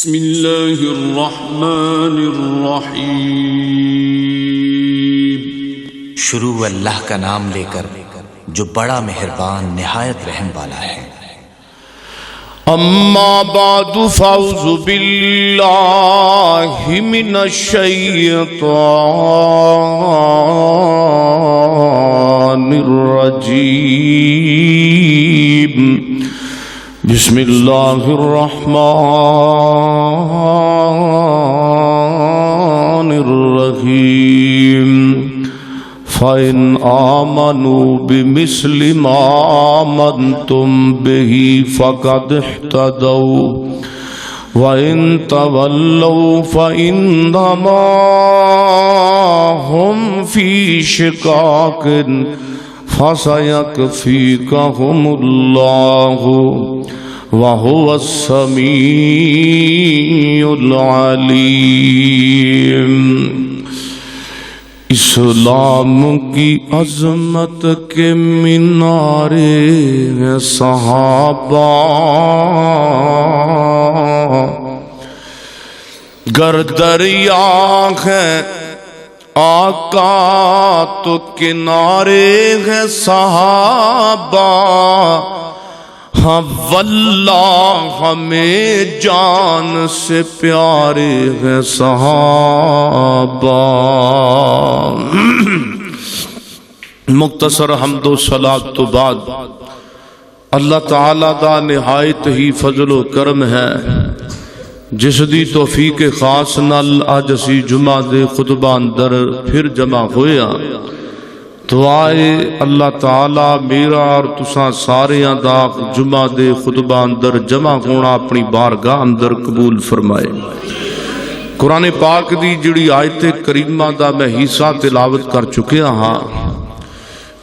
بسم اللہ الرحمن الرحیم۔ شروع اللہ کا نام لے کر جو بڑا مہربان نہایت رحم والا ہے۔ اما بعد فاعوذ باللہ من الشیطان الرجیم۔ بسم اللہ الرحمن الرحیم۔ فَإِنْ آمَنُوا بِمِثْلِ مَا آمَنْتُمْ بِهِ فَقَدِ اهْتَدَوْا وَإِنْ تَوَلَّوْا فَإِنَّمَا هُمْ فِي شِقَاقٍ فَسَيَكْفِيكَهُمُ اللَّهُ وَهُوَ السَّمِيعُ الْعَلِيمُ۔ اسلام کی عظمت کے مینارے ہیں صحابہ، گر دریا ہے آقا تو کنارے ہیں صحابہ، ہاں واللہ ہمیں جان سے پیارے ہیں صحابہ۔ مختصر حمد و صلاۃ تو بعد اللہ تعالیٰ دا نہایت ہی فضل و کرم ہے جس دی توفیق خاص نال اج اسی جمعہ دے خطبہ اندر پھر جمع ہویا۔ دعائے اللہ تعالیٰ میرا اور تساں ساریاں دا جمعہ دے خطبہ اندر جمع ہونا اپنی بارگاہ اندر قبول فرمائے۔ قرآن پاک دی جڑی آیت کریمہ دا میں حصہ تلاوت کر چکیا ہاں،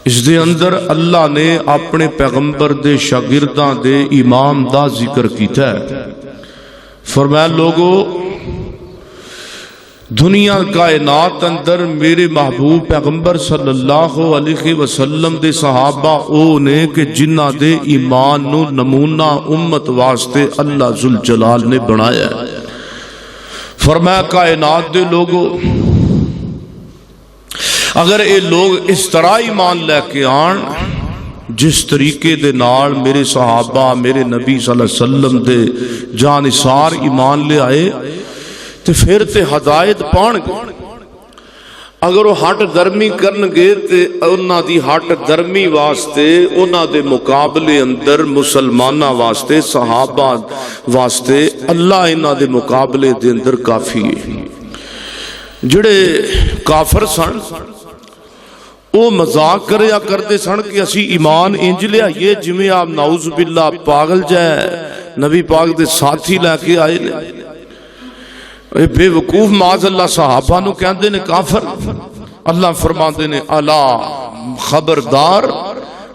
اس دے اندر اللہ نے اپنے پیغمبر دے شاگرداں دے ایمان دا ذکر کیتا ہے۔ فرمایا لوگو دنیا کائنات اندر میرے محبوب پیغمبر صلی اللہ علیہ وسلم دے صحابہ او نے کہ جنہ دے ایمان نو نمونہ امت واسطے اللہ ذوالجلال نے بنایا ہے۔ فرمایا کائنات دے لوگو اگر اے لوگ اس طرح ایمان لے کے آن جس طریقے دے نال میرے صحابہ میرے نبی صلی اللہ علیہ وسلم دے جانثار ایمان لے آئے تے پھر تے ہدایت پان گے۔ اگر وہ ہٹ درمی کرن گے تے انہاں دی ہٹ درمی واسطے انہاں دے مقابلے اندر مسلمانہ واسطے صحابہ واسطے اللہ انہاں دے مقابلے دے اندر کافی ہے۔ جڑے کافر سن وہ مذاق کریا کرتے سن کہ اسی ایمان انج لے آئیے جویں آپ نعوذ باللہ پاگل جائے نبی پاک دے ساتھی لے کے آئے نے۔ بے وقوف معاذ اللہ صحابہ نو کہندے نے کافر، اللہ فرماندے نے الا خبردار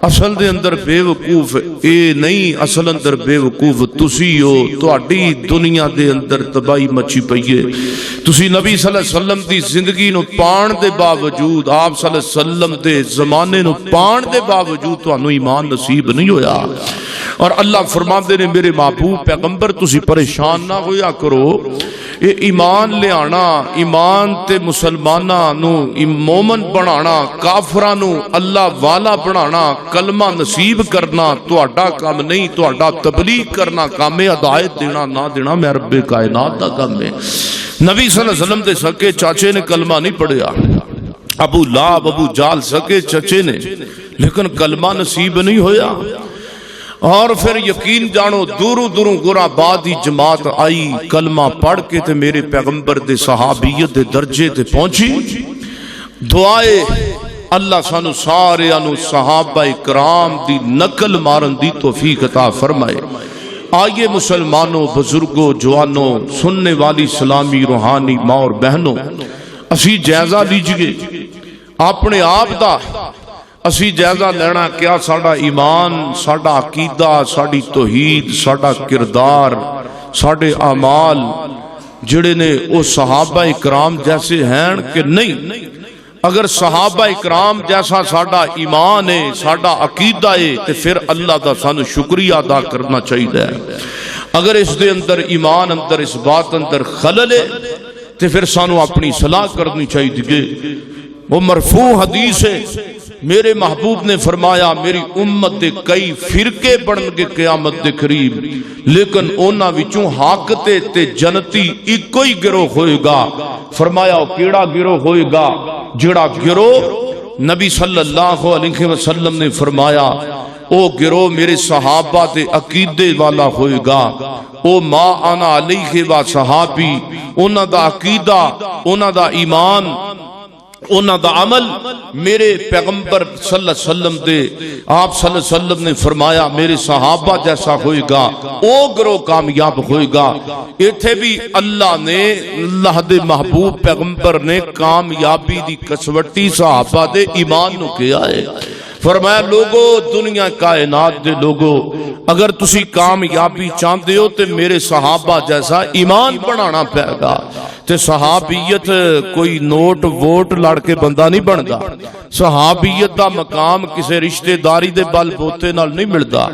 اصل دے اندر بے وقوف اے نہیں، اصل اندر بے وقوف تسی ہو، تہاڈی دنیا دے اندر تباہی مچی پئی ہے۔ تسی نبی صلی اللہ علیہ وسلم دی زندگی نو پان دے باوجود آپ صلی اللہ علیہ وسلم دے زمانے نو پان دے باوجود تانوں ایمان نصیب نہیں ہویا۔ اور اللہ فرماندے نے میرے محبوب پیغمبر تسی پریشان نہ ہویا کرو، یہ ایمان لے آنا، ایمان تے مسلماناں نو مومن بنانا، کافراں نو اللہ والا بنانا، کلمہ نصیب کرنا تہاڈا کام نہیں، تہاڈا تبلیغ کرنا کام ہے، ہدایت دینا نہ دینا میں رب کائنات دا کام ہے۔ نبی صلی اللہ علیہ وسلم دے سکے چاچے نے کلمہ نہیں پڑھیا، ابو لہب ابو جال سکے چچے نے، لیکن کلمہ نصیب نہیں ہویا۔ اور پھر یقین جانو دوروں دوروں گورا بعد ہی جماعت آئی کلمہ پڑھ کے تے میرے پیغمبر دے صحابیت دے درجے تے پہنچی۔ دعائے اللہ سانو سارے انو صحابہ کرام دی نقل مارن دی توفیق عطا فرمائے۔ آئیے مسلمانوں، بزرگوں، جوانوں، سننے والی سلامی روحانی ماں اور بہنوں، اسی جائزہ لیجئے اپنے آپ دا، اسی جائزہ لینا کیا ساڑا ایمان، ساڑا عقیدہ، ساڑی توحید، ساڑا کردار، ساڑے اعمال جڑے نے وہ صحابہ اکرام جیسے ہیں کہ نہیں۔ اگر صحابہ اکرام جیسا ساڑا ایمان ہے، ساڑا عقیدہ ہے، تو پھر اللہ دا سانو شکریہ ادا کرنا چاہیے۔ اگر اس دے اندر ایمان اندر اس بات اندر خلل ہے تو پھر سانو اپنی صلاح کرنی چاہیے. وہ مرفوع حدیث ہے، میرے محبوب نے فرمایا میری امت دے کئی فرقے بنن گے قیامت دے قریب، لیکن انہاں وچوں حق تے جنتی ایکو ہی گروہ ہوئے گا. فرمایا وہ کیڑا گروہ ہوئے گا؟ جڑا گروہ نبی صلی اللہ علیہ وسلم نے فرمایا او گروہ میرے صحابہ دے عقیدے والا ہوئے گا. او ما انا علیہ و صحابی، انہاں دا عقیدہ، انہاں دا ایمان، انہاں دا عمل میرے پیغمبر صلی اللہ علیہ وسلم دے، آپ صلی اللہ علیہ وسلم نے فرمایا میرے صحابہ جیسا ہوئے گا، او گروہ کامیاب ہوئے گا. ایتھے بھی اللہ نے، اللہ دے محبوب پیغمبر نے کامیابی دی کسوٹی صحابہ دے ایمان نو کیا ہے. فرمایا لوگو، دنیا کائنات دے لوگو، اگر تسی کامیابی چاہتے ہو تو میرے صحابہ جیسا ایمان بنانا پائے گا. تے صحابیت کوئی نوٹ ووٹ لڑ کے بندہ نہیں بنتا. صحابیت دا مقام کسی رشتہ داری دے بل بوتے نال نہیں ملتا.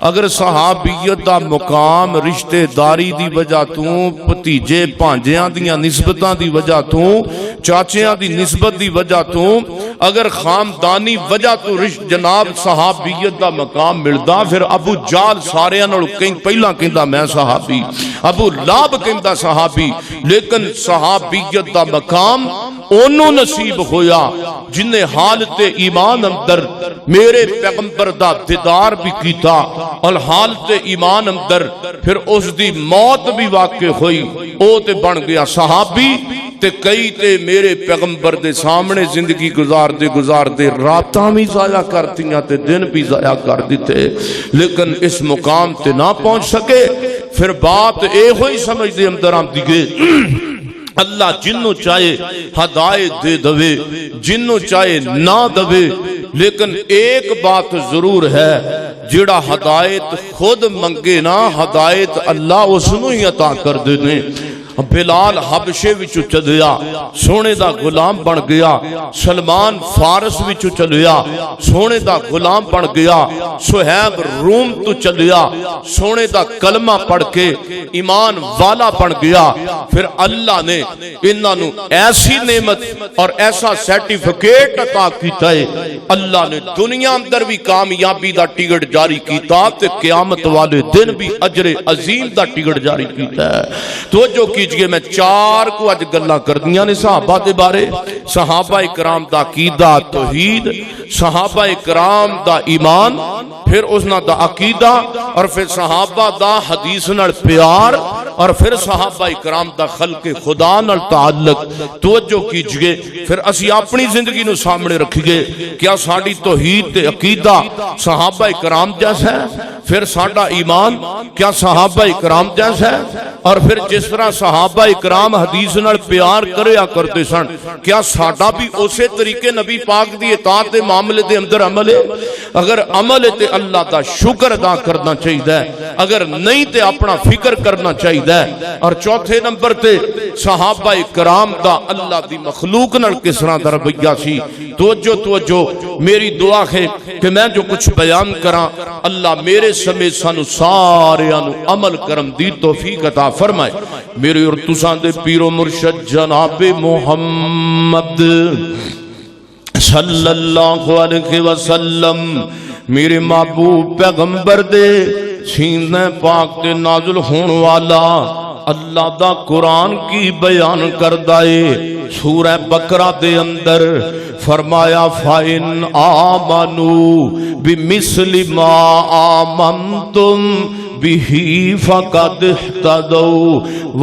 اگر صحابیت دا مقام رشتہ داری دی وجہ تو، بھتیجے بھانجیاں دیاں نسبتاں دی وجہ تو، چاچیاں دی نسبت دی وجہ تو، اگر خاندانی وجہ تو جناب صحابیت دا مقام ملدا، پھر ابو جال سارے پہلا کہندا میں صحابی، ابو لہب کہندا صحابی. لیکن صحابیت دا مقام انہوں نصیب ہویا جنہیں حالت ایمان اندر میرے پیغمبر دا دیدار بھی کیتا، اور حالت ایمان اندر پھر اس دی موت بھی واقع ہوئی. او تے بن گیا صحابی. تے کئی تے میرے پیغمبر دے سامنے زندگی گزار دے راتاں بھی ضائع کرتیاں تے دن بھی ضائع کر دیتے، لیکن اس مقام تے نہ پہنچ سکے. پھر بات اے ہوئی سمجھ دے اندر آم دیگے، اللہ جنوں چاہے ہدایت دے دوے، جنوں چاہے نہ دوے، لیکن ایک بات ضرور ہے، جڑا ہدایت خود منگے نا، ہدایت اللہ اس نو ہی عطا کر دینے. بلال حبشے وچو چلیا، سونے دا غلام بن گیا. سلمان فارس وچو چلیا، سونے دا غلام بن گیا. سہیب روم تو چلیا، سونے دا کلمہ پڑھ کے ایمان والا بن گیا. پھر اللہ نے انہاں نو ایسی نعمت اور ایسا سرٹیفکیٹ عطا کیتا ہے. اللہ نے دنیا اندر بھی کامیابی دا ٹکٹ جاری کیتا تے قیامت والے دن بھی اجر عظیم دا ٹکٹ جاری کیتا ہے. توجہ کیجئے، میں چار کو اج گلاں کردیاں نے صحابہ دے بارے. صحابہ اکرام دا عقیدہ توحید، صحابہ اکرام دا ایمان، پھر اسنا دا عقیدہ، اور پھر صحابہ دا حدیث نال پیار، اور پھر صحابہ اکرام دا خلق خدا نال تعلق. توجہ کیجئے، پھر اسی اپنی زندگی نو سامنے رکھیے، کیا ساڈی توحید تے عقیدہ صحابہ اکرام جیسا ہے؟ پھر ساڈا ایمان کیا صحابہ اکرام جیسا ہے؟ اور پھر جس طرح صحابہ اکرام حدیث نال پیار کریا کرتے سن، کیا ساڈا بھی اسی طریقے نبی پاک دی اطاعت دے معاملے دے اندر عمل ہے؟ اگر عمل ہے تے اللہ دا شکر ادا کرنا چاہیے، اگر نہیں تے اپنا فکر کرنا چاہیے. اور چوتھے نمبر تے صحابہ اکرام دا اللہ دی مخلوق نال کس طرح دا رویہ سی. توجہ، میری دعا ہے کہ میں جو کچھ بیان کراں، اللہ میرے سمیت سانو ساریاں نو عمل کرم دی توفیق عطا فرمائے. میرے اور تساں دے پیر و مرشد جناب محمد صلی اللہ علیہ وسلم، میرے محبوب پیغمبر دے سینے پاک تے نازل ہون والا اللہ دا قرآن کی بیان کردہ ہے. سورہ بقرہ دے اندر فرمایا فَإِنْ آمَنُوا بِمِثْلِ مَا آمَنْتُمْ بِهِ فَقَدْ اهْتَدَوْا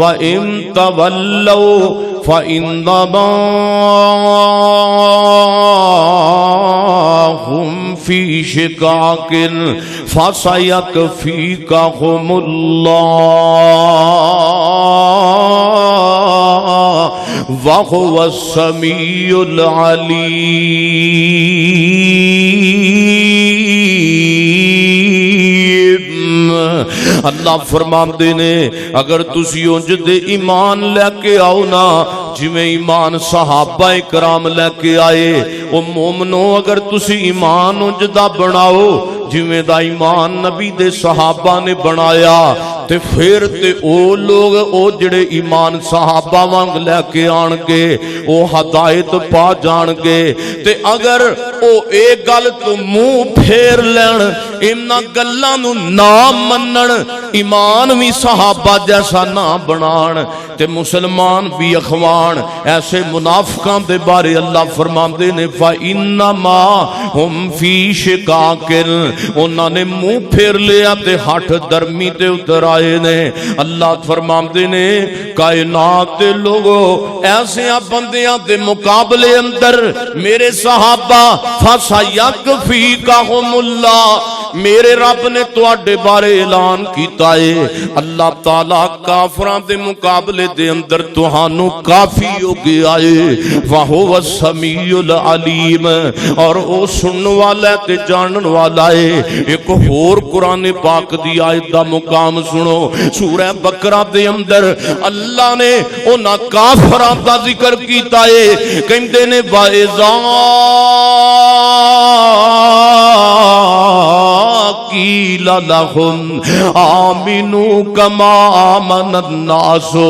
وَإِنْ تَوَلَّوْا فَإِنَّمَا هُمْ فِي شِقَاقٍ فَسَيَكْفِيكَهُمُ اللَّهُ وَهُوَ السَّمِيعُ الْعَلِيمُ. اللہ فرماندے نے اگر تسی انج دے ایمان لے کے آؤ نا جویں ایمان صحابہ کرام لے کے آئے، او مومنو اگر تسی ایمان انج دا بناؤ جویں دا ایمان نبی دے صحابہ نے بنایا، تے پھر تے او لوگ او جڑے ایمان صحابہ وانگ لے کے آن کے او ہدایت پا جان گے تے اگر او ایک گل تو منہ پھیر لین انہاں گلاں نو نہ منن ایمان بھی صحابہ جیسا نہ بنان تے مسلمان بھی اخوان ایسے منافقاں دے بارے اللہ فرماندے نے فَإِنَّمَا هُمْ فِي شِقَاقٍ انہاں نے منہ پھیر لیا تے ہٹھ درمی تے اتر آئے نے اللہ فرماندے نے کائنات دے لوگو ایسے بندیاں دے مقابلے اندر میرے صحابہ فَسَيَكْفِيكَهُمُ اللَّهُ میرے رب نے تواڈے بارے اعلان کیتا ہے اللہ تعالیٰ کافراں دے مقابلے دے اندر تہانوں کافی ہو گیا ہے وَهُوَ السَّمِيعُ الْعَلِيمُ اور او سنن والا ہے تے جانن والا ہے ایک اور قرآن پاک دی آیت دا مقام سنو سورہ بقرہ دے اندر اللہ نے انہاں کافراں دا ذکر کیتا ہے کہندے نے وَإِذَا قِيلَ لَهُمْ آمِنُوا كَمَا آمَنَ النَّاسُ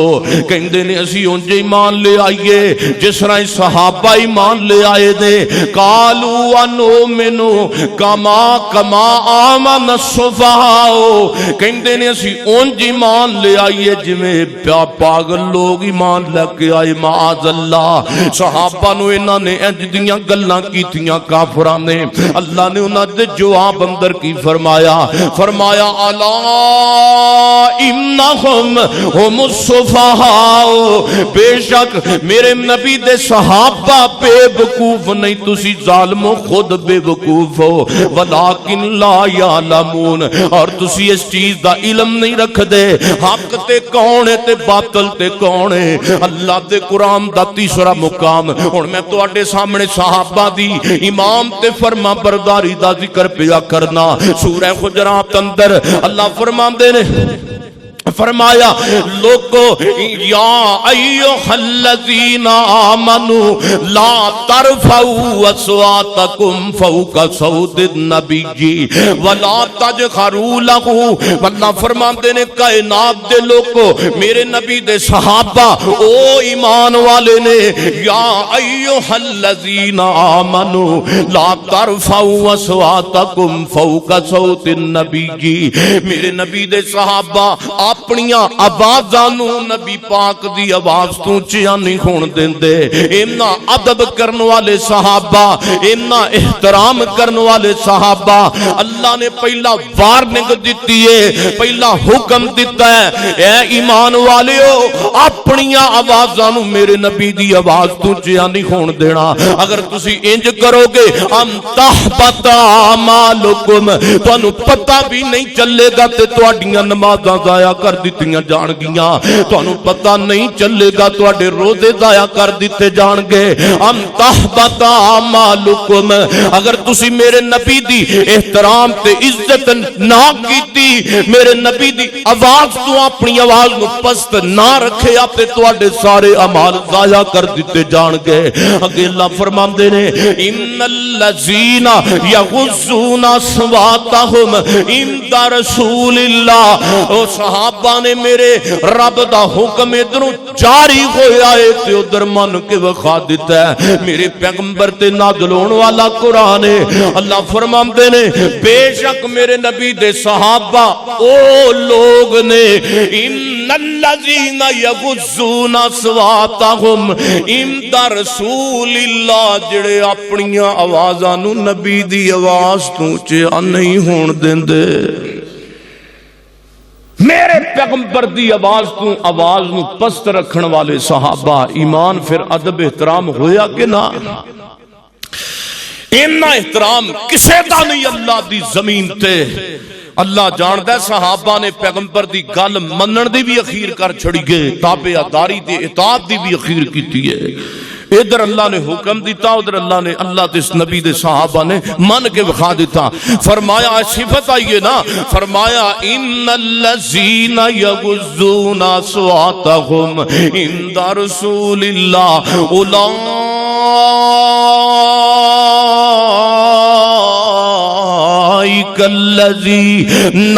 کہندے نے اسی انج ایمان لے آئیے جس طرح صحابہ ایمان لے آئے دے قالوا ونؤمن كما آمن السفهاء کہندے نے اسی انج ایمان لے آئیے جویں پاگل لوگ ایمان لے کے آئے معاذ اللہ صحابہ نو انہاں نے انج دیاں گلاں کیتیاں کافراں نے اللہ نے انہاں دے جواب اندر کی فرمایا الا انہم ہم السفہاء بے شک میرے نبی دے صحابہ بے وقوف نہیں تسی ظالمو خود بے وقوف ہو ولیکن لا یعلمون اور تسی اس چیز دا علم نہیں رکھ دے حق تے کون ہے تے باطل تے کون ہے اللہ دے قرآن دا تیسرا مقام اور میں تو اڈے سامنے صحابہ دی امام تے فرما برداری دا ذکر پیا کرنا سورہ حجرات اندر اللہ فرماندے نے فرمایا لوگو یا ایوہ الذین آمنوا لا ترفعوا اصواتکم فوق صوت النبی ولا تجخروا لہ واللہ فرماندے نے کائنات دے لوگو میرے نبی دے صحابہ او ایمان والے نے یا ایوہ الذین آمنوا لا ترفعوا اصواتکم فوق صوت النبی میرے نبی دے صحابہ اپنیاں آوازانوں نبی پاک دی آواز تو چیا نہیں ہون دیندے اینا ادب کرن والے صحابہ اینا احترام کرن والے صحابہ اللہ نے پہلا وارننگ دیتی ہے پہلا حکم دیتا ہے اے ایمان والیو اپنیاں آوازانوں میرے نبی دی آواز تو چیا نہیں ہون دینا اگر تسی انج کرو گے ام تحبط اعمالکم تانوں پتہ بھی نہیں چلے گا تے تواڈیاں نمازاں ضائع کر دیتیاں جان گیاں تانوں پتہ نہیں چلے گا تواڈے روزے ضائع کر دیتے جان گے ام تحبط اعمالکم اگر تسی میرے نبی دی احترام تے عزت نہ کیتی میرے نبی دی آواز تو اپنی آواز نو پست نہ رکھے تے تواڈے سارے اعمال ضائع کر دیتے جان گے اگے اللہ فرماندے نے ان الذین یغضون اصواتهم عند رسول اللہ او صحابہ نے میرے رب دا حکم ادھروں جاری ہویا ہے تے ادھر من کے وخا دیتا ہے میرے پیغمبر تے نازل ہون والا قرآن ہے اللہ فرماندے نے بے شک میرے نبی دے صحابہ او لوگ نے ان الذین یغضون اصواتهم عند رسول اللہ جڑے اپنیاں آوازاں نو نبی دی آواز تو چیا نہیں ہون دیندے میرے پیغمبر دی آواز تو آواز نو پست رکھن والے صحابہ ایمان پھر ادب احترام ہویا کہ نہ اینا احترام کسے دا نہیں اللہ دی زمین تے اللہ جاندہ ہے صحابہ نے پیغمبر دی گل منن دی بھی اخیر کر چھڑی گئے تابعداری دی اطاعت دی بھی اخیر کیتی ہے ادھر اللہ نے حکم دیتا ادھر اللہ دے نبی دے صحابہ نے من کے بخا دیتا فرمایا صفت آئیے نا فرمایا ان الذین یغضون اصواتهم عند رسول اللہ اولئک الذین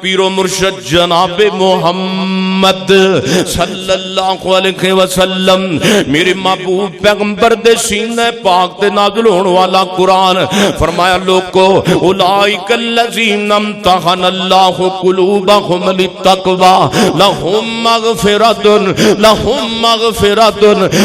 پیرو مرشد جناب محمد صلی اللہ علیہ وسلم میرے محبوب پیغمبر دے سینے پاک تے نازل ہونے والا قرآن فرمایا لوگو اولئک الذین امتحن اللہ قلوبہم للتقوی لہم مغفرۃ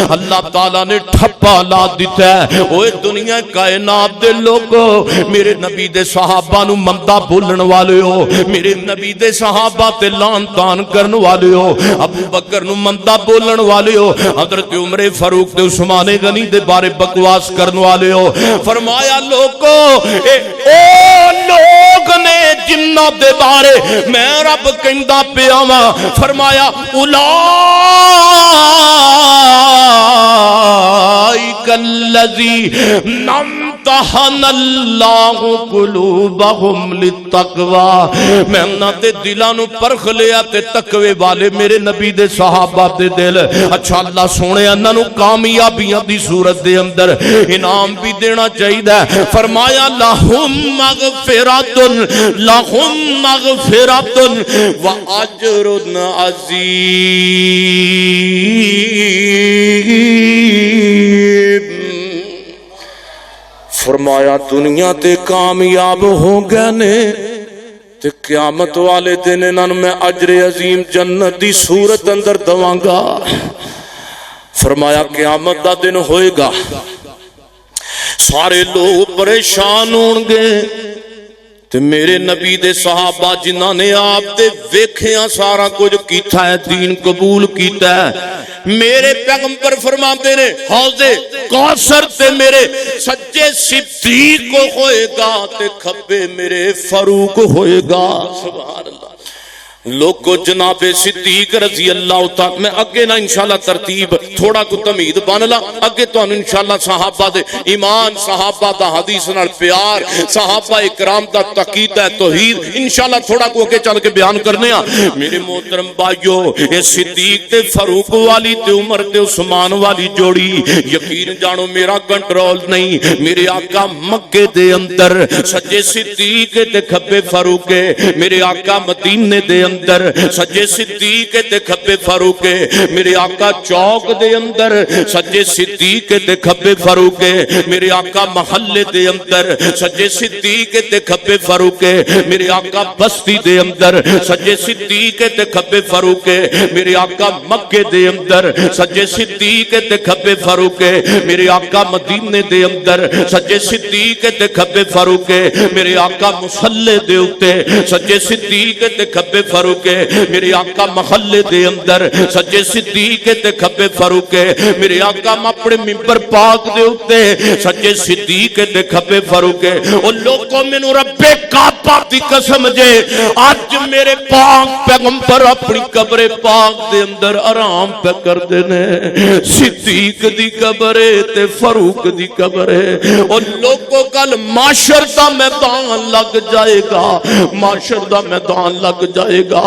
اللہ تعالیٰ نے ٹھپا لا دیتا ہے اوے دنیا کائنات دے لوگو میرے نبی دے صحابہ نو مندہ بولن والے ہو میرے نبی دے صحابہ تے لان تان کرن والے ہو ابو بکر نو مندہ بولن والے ہو حضرت عمر فاروق تے عثمان غنی دے بارے بکواس کرن والے ہو فرمایا لوگو او لوگ نے جنہ دے بارے میں رب کہندا پیا واں فرمایا اولئک الذین امتحن اللہ قلوبہم للتقوی میں انہاں دے دلاں نو پرکھ لیا تے تقوی والے میرے نبی دے صحابہ دے دل اچھا اللہ سونے انہاں نو کامیابیاں دی صورت دے اندر انعام بھی دینا چاہیے فرمایا لہم مغفرۃ واجر عظیم فرمایا دنیا تے کامیاب ہو گئے نے تے قیامت والے دن انہاں میں اجر عظیم جنت دی صورت اندر دواں گا فرمایا قیامت دا دن ہوئے گا سارے لوگ پریشان ہون گے تے میرے نبی دے صحابہ جنہاں نے آپ دے ویکھیاں سارا کچھ کیتا ہے دین قبول کیتا ہے میرے پیغمبر فرماتے نے حوض کوثر تے میرے سچے صدیق کو ہوئے گا تے کھبے میرے فاروق ہوئے گا سبحان اللہ لوگو جناب صدیق رضی اللہ تعالی میں اگے نا انشاءاللہ ترتیب تھوڑا کو تمہید بانلا اگے تو انشاءاللہ صحابہ دے ایمان صحابہ دا حدیث نال پیار صحابہ اکرام دا تقید ہے توحید انشاءاللہ تھوڑا کو اگے چل کے بیان کرنے میرے محترم بھائیو اے صدیق تے فاروق والی تے عمر تے عثمان والی جوڑی یقین جانو میرا کنٹرول نہیں میرے آقا مکے دے اندر سجے صدیق تے کھبے فاروق میرے آقا مدینے دے اندر سجے صدیق تے کھبے فاروق میرے آقا چوک دے اندر سجے صدیق تے کھبے فاروق میرے آقا محلے دے اندر سجے صدیق تے کھبے فاروق میرے آقا بستی دے اندر سجے صدیق تے کھبے فاروق میرے آقا مکے دے اندر سجے صدیق تے کھبے فاروق میرے آقا مدینے دے اندر سجے صدیق تے کھبے فاروق میرے آقا مصلی دے اوتے سجے صدیق تے کھبے فاروق میرے آقا محلے دے اندر سجے صدیق تے کھبے فاروق میرے آقا اپنے منبر پاک دے اوتے سجے صدیق تے کھبے فاروق او لوگوں مینوں رب کعبہ دی قسم جے اج میرے پاک پیغمبر اپنی قبر پاک دے اندر آرام پہ کر دینے صدیق دی قبر تے فاروق دی قبر او لوگوں کل معاشر دا میدان لگ جائے گا معاشر دا میدان لگ جائے گا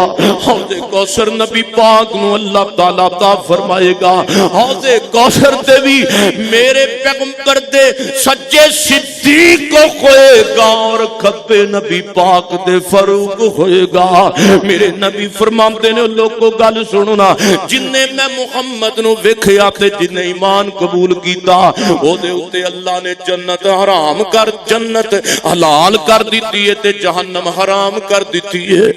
حوض کوثر نبی پاک نو اللہ تعالیٰ عطا فرمائے گا حوض کوثر تے بھی میرے پیغمبر دے سجے صدیق کو ہوئے گا اور کھبے نبی پاک دے فاروق ہوئے گا میرے نبی فرماتے نے لوگوں گل سننا جنہیں میں محمد نو ویکھیا تے جنہیں ایمان قبول کیتا او دے اوتے اللہ نے جنت حرام کر جنت حلال کر دیتی ہے تے جہنم حرام کر دیتی ہے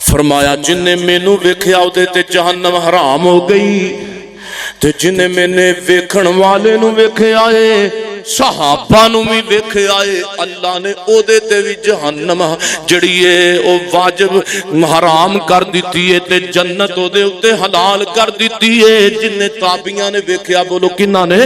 فرمایا جنہیں مینوں ویکھیا اودے تے جہنم حرام ہو گئی تے جنہیں میں نے ویکھن والے نو ویکھیا اے صحابہ نو بھی ویکھے آئے اللہ نے او دے تے بھی جہنم جڑی ہے او واجب حرام کر دیتی ہے تے جنت او دے اتے حلال کر دیتی ہے جنہیں تابعیاں نے ویکھیا بولو کنہ نے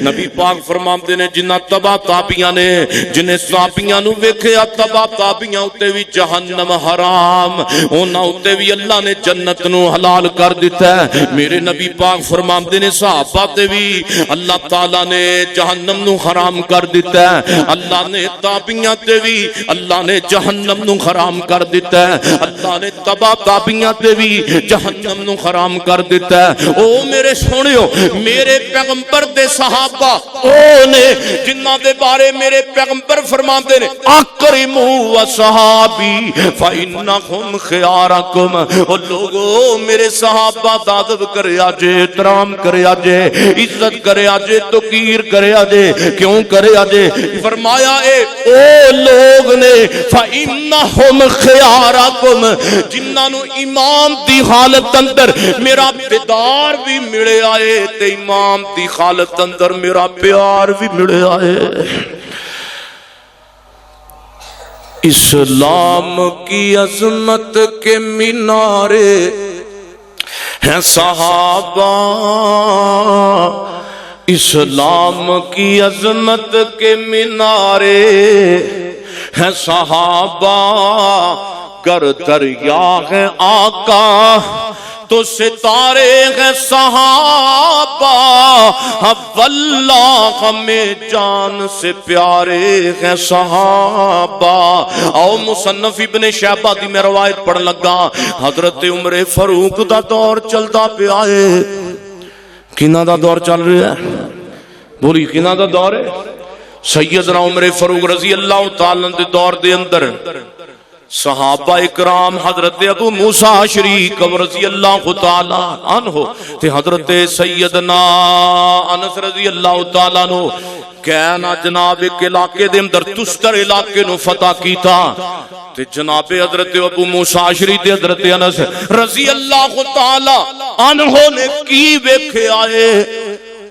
نبی پاک فرماتے نے جنہ تبا تابعیاں نے جنہیں تابعیاں نو ویکھیا تبا تابعیاں اتے بھی جہنم حرام اونا اتے بھی اللہ نے جنت نو حلال کر دیتا ہے میرے نبی پاک فرماتے نے صحابہ تے بھی اللہ تعالیٰ نے جہنم نو حرام کر دیتا ہے، اللہ نے تابعیاں تے بھی اللہ نے جہنم نو حرام کر دیتا ہے، اللہ نے تبا تابعیاں تے بھی جہنم نو حرام کر دیتا ہے۔ او میرے سونیو، میرے پیغمبر دے صحابہ او نے جنہاں دے بارے میرے پیغمبر فرماتے نے اکرموا وصحابی فإنہم خیارکم، او لوگو میرے صحابہ دا ادب کریا جے، احترام کریا جے، عزت کریا جے، توقیر کریا جے۔ کیوں کریا جے؟ فرمایا اے او لوگ نے فإنہم خیارکم، جنہاں نو ایمان دی حالت اندر میرا بیدار بھی ملے آئے تے ایمان دی حالت اندر میرا پیار بھی ملے آئے۔ اسلام کی عظمت کے مینارے ہیں صحابہ، اسلام کی عظمت کے مینارے ہیں صحابہ، گر دریا ہے آقا تو ستارے ہیں صحابہ، واللہ ہمیں جان سے پیارے ہیں صحابہ۔ او مصنف ابن شہبہ دی میں روایت پڑھ لگا، حضرت عمر فاروق دا دور چلتا پہ آئے۔ کنہ دا دور چل رہا ہے؟ بولی کنہ دا دور ہے؟ سیدنا عمر فاروق رضی اللہ تعالیٰ دے دور دے اندر صحابہ اکرام حضرت ابو موسیٰ عشری رضی اللہ تعالیٰ عنہ تے حضرت سیدنا انس رضی اللہ تعالیٰ عنہ کہنا جناب ایک علاقے دے اندر تستر علاقے نو فتح کیتا تے جناب حضرت ابو موسیٰ عشری تے حضرت انس رضی اللہ تعالیٰ عنہ نے کی ویکھے آئے،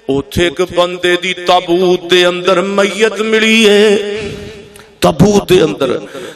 اوتھے ایک بندے دی تابوت دے اندر میت ملی ہے، تابوت دے اندر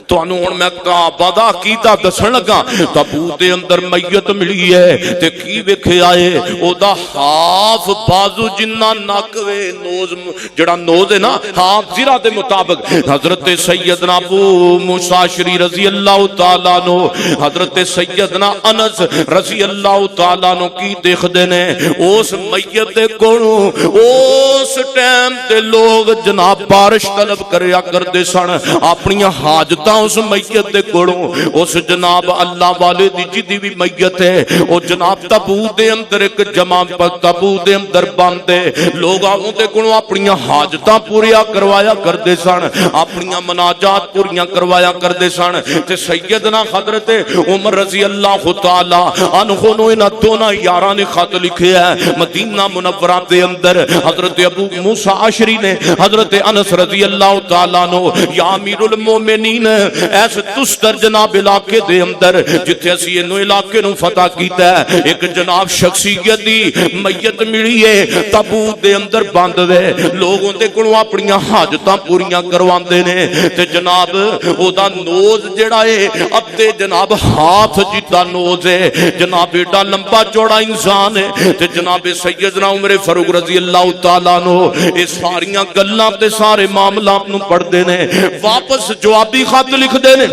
تو انہوں میں کعبہ دا کیتا دسن لگا، تابوت دے اندر میت ملی ہے تے کی ویکھے آئے، او دا ہاف بازو جنہ ناکوے نوز جڑا نوز ہے نا ہاف زرہ دے مطابق حضرت سیدنا ابو موسیٰ عشری رضی اللہ تعالیٰ عنہ حضرت سیدنا انس رضی اللہ تعالیٰ عنہ کی دیکھ دینے اس میت دے کونوں اس ٹائم دے لوگ جناب بارش طلب کریا کر دے سن اپنی حاجتاں اس میت دے کولوں، اس جناب اللہ والے دی جدی بھی میت ہے او جناب تابوت دے اندر ایک جمع تابوت دے اندر باندے لوگ آؤں دے کولوں اپنی حاجتاں پوریا کروایا کردے سن، اپنی مناجات پوریا کروایا کردے سن تے سیدنا حضرت عمر رضی اللہ تعالی عنہ نو انہاں دونوں یاراں نے خط لکھے ہے مدینہ منورہ دے اندر حضرت ابو موسیٰ عشری نے حضرت انس رضی اللہ تعالی عنہ یا امیر المومنین ایس تستر جناب علاقے دے اندر جتھے اسی انو علاقے نو فتح کیتا ہے ایک جناب شخصیت دی میت ملی ہے تابوت دے اندر باندھ دے لوگوں دے کنو اپنی حاجتاں پوریاں کرواندے نے تے جناب او دا نوز جڑا ہے اب تے جناب ہاتھ جتا نوز ہے جناب ایڈا لمبا چوڑا انسان ہے تے جناب سیدنا عمر فاروق رضی اللہ تعالیٰ عنہ اس ساریاں گلاں تے سارے معاملات نو پڑھ دے نے واپس جوابی خط لکھ دے نے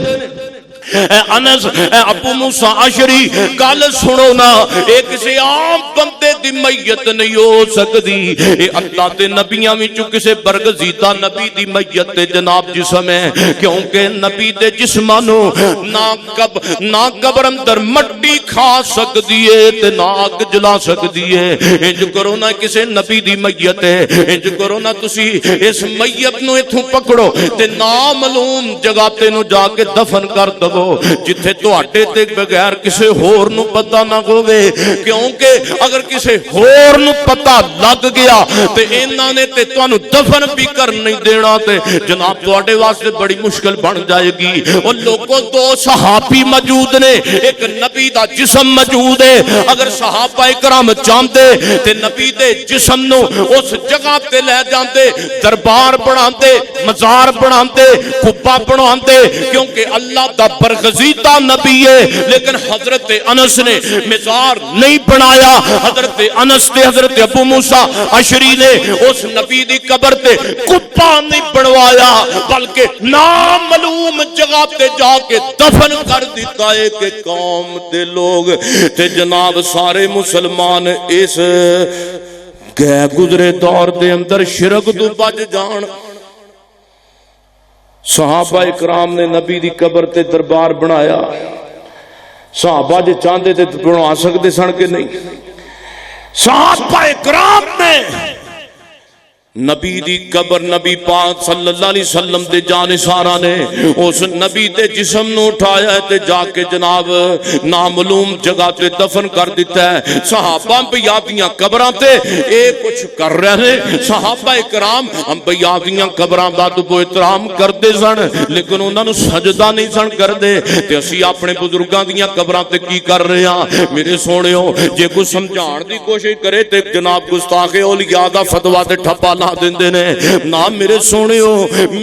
انس ابو موسیٰ عشری گل سنو نا ایک کسی عام بندے دی میت نہیں ہو سکتی اے اللہ دے نبیاں وچوں کسے برگزیدہ نبی دی میت تے جناب جسم ہے کیونکہ نبی دے جسمانو نہ قبر اندر مٹی کھا سکتی ہے تے نہ آگ جلا سکتی ہے انج کرو نا کسے نبی دی میت ہے انج کرو نا تسی اس میت نو ایتھوں پکڑو تے نامعلوم جگہ تے نو جا کے دفن کر دو جتھے تو اٹے تے بغیر کسے ہور نو پتہ نہ ہوئے کیونکہ اگر کسے ہور نو پتہ لگ گیا تے انہاں نے تے توانو دفن بھی کر نہیں دینا تے جناب تواڈے واسطے بڑی مشکل بن جائے گی اور لوگوں دو صحابی موجود نے ایک نبی دا جسم موجود ہے اگر صحابہ کرام چاہندے تے نبی دے جسم نو اس جگہ تے لے جاندے دربار بناندے مزار بناندے قبہ بناندے کیونکہ اللہ دا برگزیدہ نبی ہے لیکن حضرت انس نے مزار نہیں بنایا حضرت انس تے حضرت ابو موسیٰ عشری نے اس نبی دی قبر تے قبہ نہیں بنوایا بلکہ نامعلوم جگہ تے جا کے دفن کر دیتا ہے کہ قوم دے لوگ تے جناب سارے مسلمان اس گئے گزرے دور دے اندر شرک تو بچ جان صحابہ اکرام نے نبی دی قبر تے دربار بنایا صحابہ جے چاندے تے بنا سکتے سن کے نہیں صحابہ اکرام نے نبی دی قبر نبی پاک صلی اللہ علیہ وسلم دے جانثاراں نے اس نبی دے جسم نو اٹھایا ہے تے جا کے جناب نامعلوم جگہ تے دفن کر دیتا ہے صحابہ انبیاء دیاں قبراں تے اے کچھ کر رہے ہیں صحابہ اکرام انبیاء دیاں قبراں دا تو احترام کردے سن لیکن انہاں نو سجدہ نہیں سن کردے تے اسی اپنے بزرگاں دیاں قبراں تے کی کر رہے ہاں میرے سونےو جے کوئی سمجھان دی کوشش کرے تے جناب گستاخ اولیاء دا فتویٰ تے ٹھپا لا دیندے نے نا میرے سونےو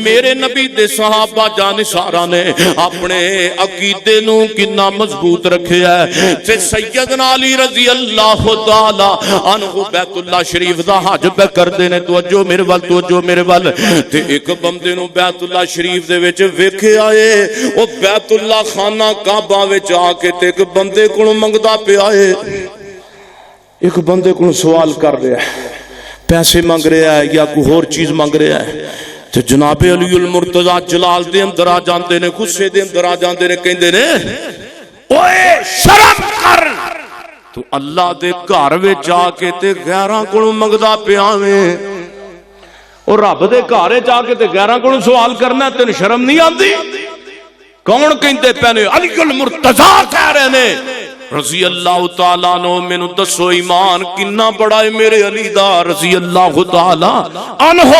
میرے نبی دے صحابہ جانثاراں نے اپنے عقیدے نو کتنا مضبوط رکھیا ہے تے سیدنا علی رضی اللہ تعالی عنہ بیت اللہ شریف دا حج پہ کردے نے توجہ میرے ول تے ایک بندے نو بیت اللہ شریف دے وچ ویکھیا اے او بیت اللہ خانہ کعبہ وچ آ کے تے ایک بندے کولوں منگدا پیا اے ایک بندے کولوں سوال کر رہا ہے پیسے مانگ رہا ہے یا کوئی اور چیز مانگ رہا ہے تو جناب علی المرتضی جلال دے اندر آ جاندے نے غصے دے اندر آ جاندے نے کہندے نے اوئے شرم کر تو اللہ دے گھر وچ آ کے تے غیراں کولوں منگدا پیا ویں اور رب دے گھر وچ آ کے تے غیراں کولوں سوال کرنا تینوں شرم نہیں آندی کون کہندے پے نے علی المرتضی کہہ رہے نے رضی اللہ تعالیٰ عنہ مینوں دسو ایمان کنا بڑا ہے میرے علی دا رضی اللہ تعالیٰ عنہ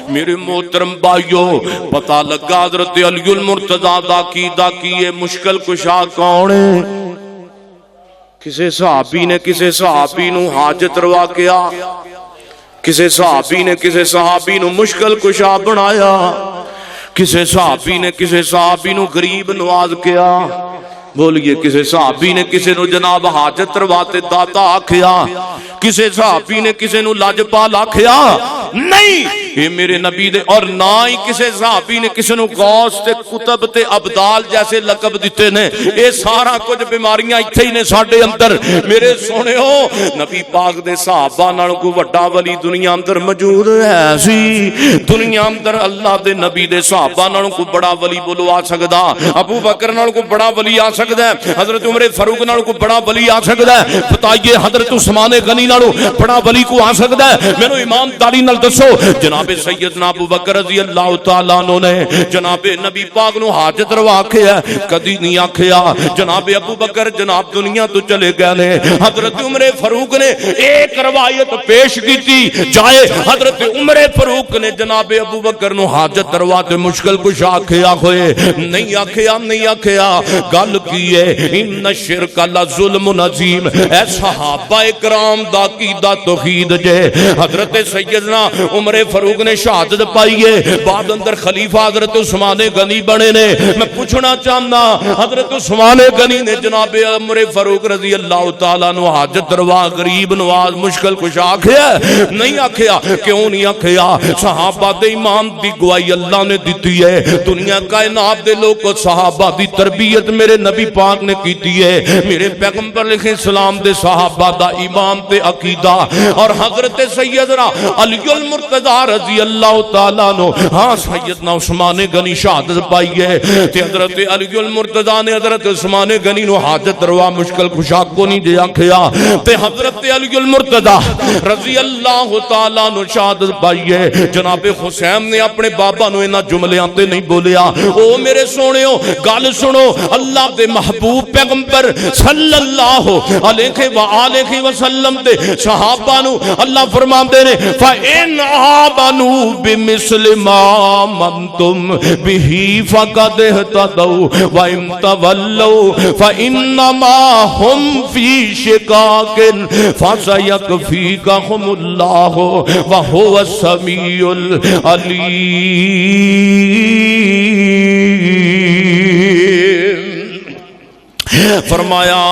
میرے محترم بھائیو پتہ لگا حضرت علی المرتضی دا کی یہ مشکل کشا کون ہے کسے صحابی نو حاجت روا کیا کسے صحابی نو مشکل کشا بنایا کسے صحابی نو غریب نواز کیا بولیے کسے صحابی نے کسے نو جناب حاجت رواتے داتا آکھیا کسے صحابی نے کسے نو لاجپال آکھیا نہیں یہ میرے نبی دے اور نہ ہی کسے صحابی نے کسے نو غوث تے کتب تے عبدال جیسے لقب دیتے نے یہ سارا کچھ بیماریاں اتھے ہی نے ساڑھے اندر میرے سونے ہو نبی پاک دے صحابہ نالوں کو وڈا ولی دنیا اندر موجود ہے سی دنیا اندر اللہ دے نبی دے صحابہ نالوں کو بڑا ولی بولو آ سکدا ابو بکر نالوں کو بڑا ولی آ سکدا ہے حضرت عمر فاروق نالوں کو بڑا ولی آ سکدا ہے بتائیے حضرت عثمان غنی نالوں بڑا ولی کو آ سکدا ہے مینوں امام داری نال دسو جناب سیدنا ابو بکر رضی اللہ تعالیٰ عنہ نے جناب نبی پاک نو حاجت روا آکھیا کدی نہیں آکھیا جناب ابو بکر جناب دنیا تو چلے گئے نے حضرت عمر فاروق نے ایک روایت پیش کی تھی جائے حضرت عمر فاروق نے جناب ابو بکر نو حاجت روا تے مشکل کچھ آکھیا ہوئے نہیں آکھیا گل کی ہے ان الشرک لظلم عظیم اے صحابہ اکرام دا قیدہ توحید جے حضرت سیدنا عمر فاروق نے شہادت پائی ہے بعد اندر خلیفہ حضرت عثمان غنی بنے نے میں پوچھنا چاہنا حضرت عثمان غنی نے جناب عمر فاروق رضی اللہ تعالیٰ نو حاجت روا غریب نواز مشکل کشا آکھیا نہیں آکھیا کیوں نہیں آکھیا صحابہ دے ایمان دی گواہی اللہ نے دیتی ہے دنیا کائنات دے لوگ کو صحابہ دی تربیت میرے نبی پاک نے کیتی ہے میرے پیغمبر علیہ السلام دے صحابہ دا ایمان تے عقیدہ اور حضرت سیدنا علی المرتضی رضی اللہ تعالیٰ نو ہاں سیدنا عثمان غنی شہادت پائی ہے تے حضرت علی المرتضی نے حضرت عثمان غنی نو حاجت روا مشکل کشا کو نہیں دیا کھیا تے حضرت علی المرتضی رضی اللہ تعالیٰ نو شہادت پائی ہے جناب حسین نے اپنے بابا نو انہاں جملیاں تے نہیں بولیا او میرے سونےو گل سنو اللہ دے محبوب پیغمبر صلی اللہ علیہ وآلہ وسلم دے صحابہ نو اللہ فرماندے نے فَإِنْ آمَنُوا بِمِثْلِ مَا آمَنْتُمْ بِهِ فَقَدْ اهْتَدَوْا وَإِنْ تَوَلَّوْا فَإِنَّمَا هُمْ فِي شِقَاقٍ فَسَيَكْفِيكَهُمُ اللَّهُ وَهُوَ السَّمِيعُ الْعَلِيمُ فرمایا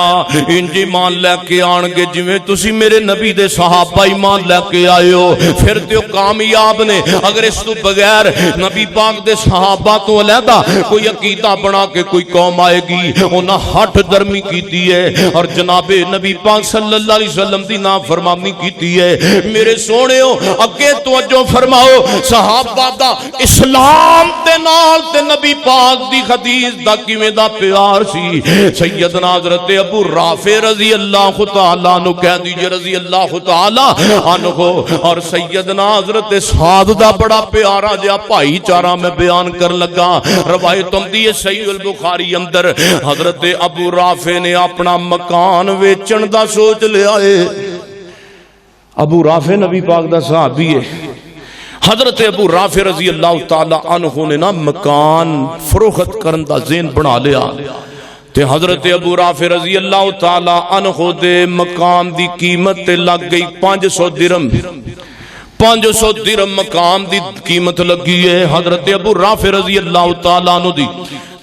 انج ایمان لے کے آن گے جویں تسی میرے نبی دے صحابہ ایمان لے کے آئے ہو پھر تے کامیاب نے۔ اگر اس تو بغیر نبی پاک دے صحابہ تو علیحدہ کوئی عقیدہ بنا کے کوئی قوم آئے گی انہاں ہٹ درمی کیتی ہے اور جناب نبی پاک صلی اللہ علیہ وسلم دی نافرمانی کیتی ہے۔ میرے سونےو اگے توجہ فرماؤ، صحابہ دا اسلام دے نال تے نبی پاک دی حدیث دا کیویں دا پیار سی۔ سیدنا حضرت ابو رافع رضی اللہ تعالیٰ عنہ کہہ دیجئے رضی اللہ تعالیٰ عنہ، اور سیدنا حضرت سعد دا بڑا پیارا جا بھائی چارہ میں بیان کر لگا۔ روایت دی صحیح البخاری اندر حضرت ابو رافع نے اپنا مکان ویچن دا سوچ لیا ہے۔ ابو رافع نبی پاک دا صحابی ہے۔ حضرت ابو رافع رضی اللہ تعالی عنہ نے نا مکان فروخت کرن دا ذہن بنا لیا تے حضرت ابو رافع رضی اللہ تعالی عنہ دے مکان دی قیمت تے لگ گئی 500 درہم۔ 500 درہم مکان دی قیمت لگی ہے حضرت ابو رافع رضی اللہ تعالی عنہ دی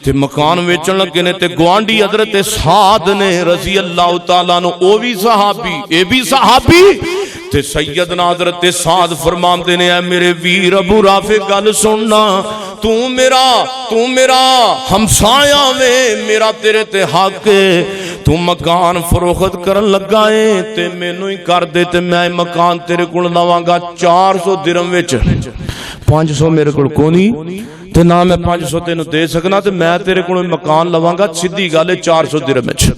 تے مکان ویچن لگے نے تے گوانڈی حضرت سعد نے رضی اللہ تعالیٰ عنہ او بھی صحابی اے بھی صحابی تے سیدنا حضرت سعد فرماندے نے اے میرے ویر ابو رافع گل سننا، تو میرا ہمسایہ میں میرا تیرے تے حق ہے، تو مکان فروخت کرن لگا ہے تے مینوں ہی کر دے تے میں مکان تیرے کول لواں گا 400 درہم وچ۔ 500 میرے کول کونی تے نہ میں 500 تینوں دے سکنا تے میں تیرے کول مکان لواں گا، سیدھی گل ہے 400 درہم وچ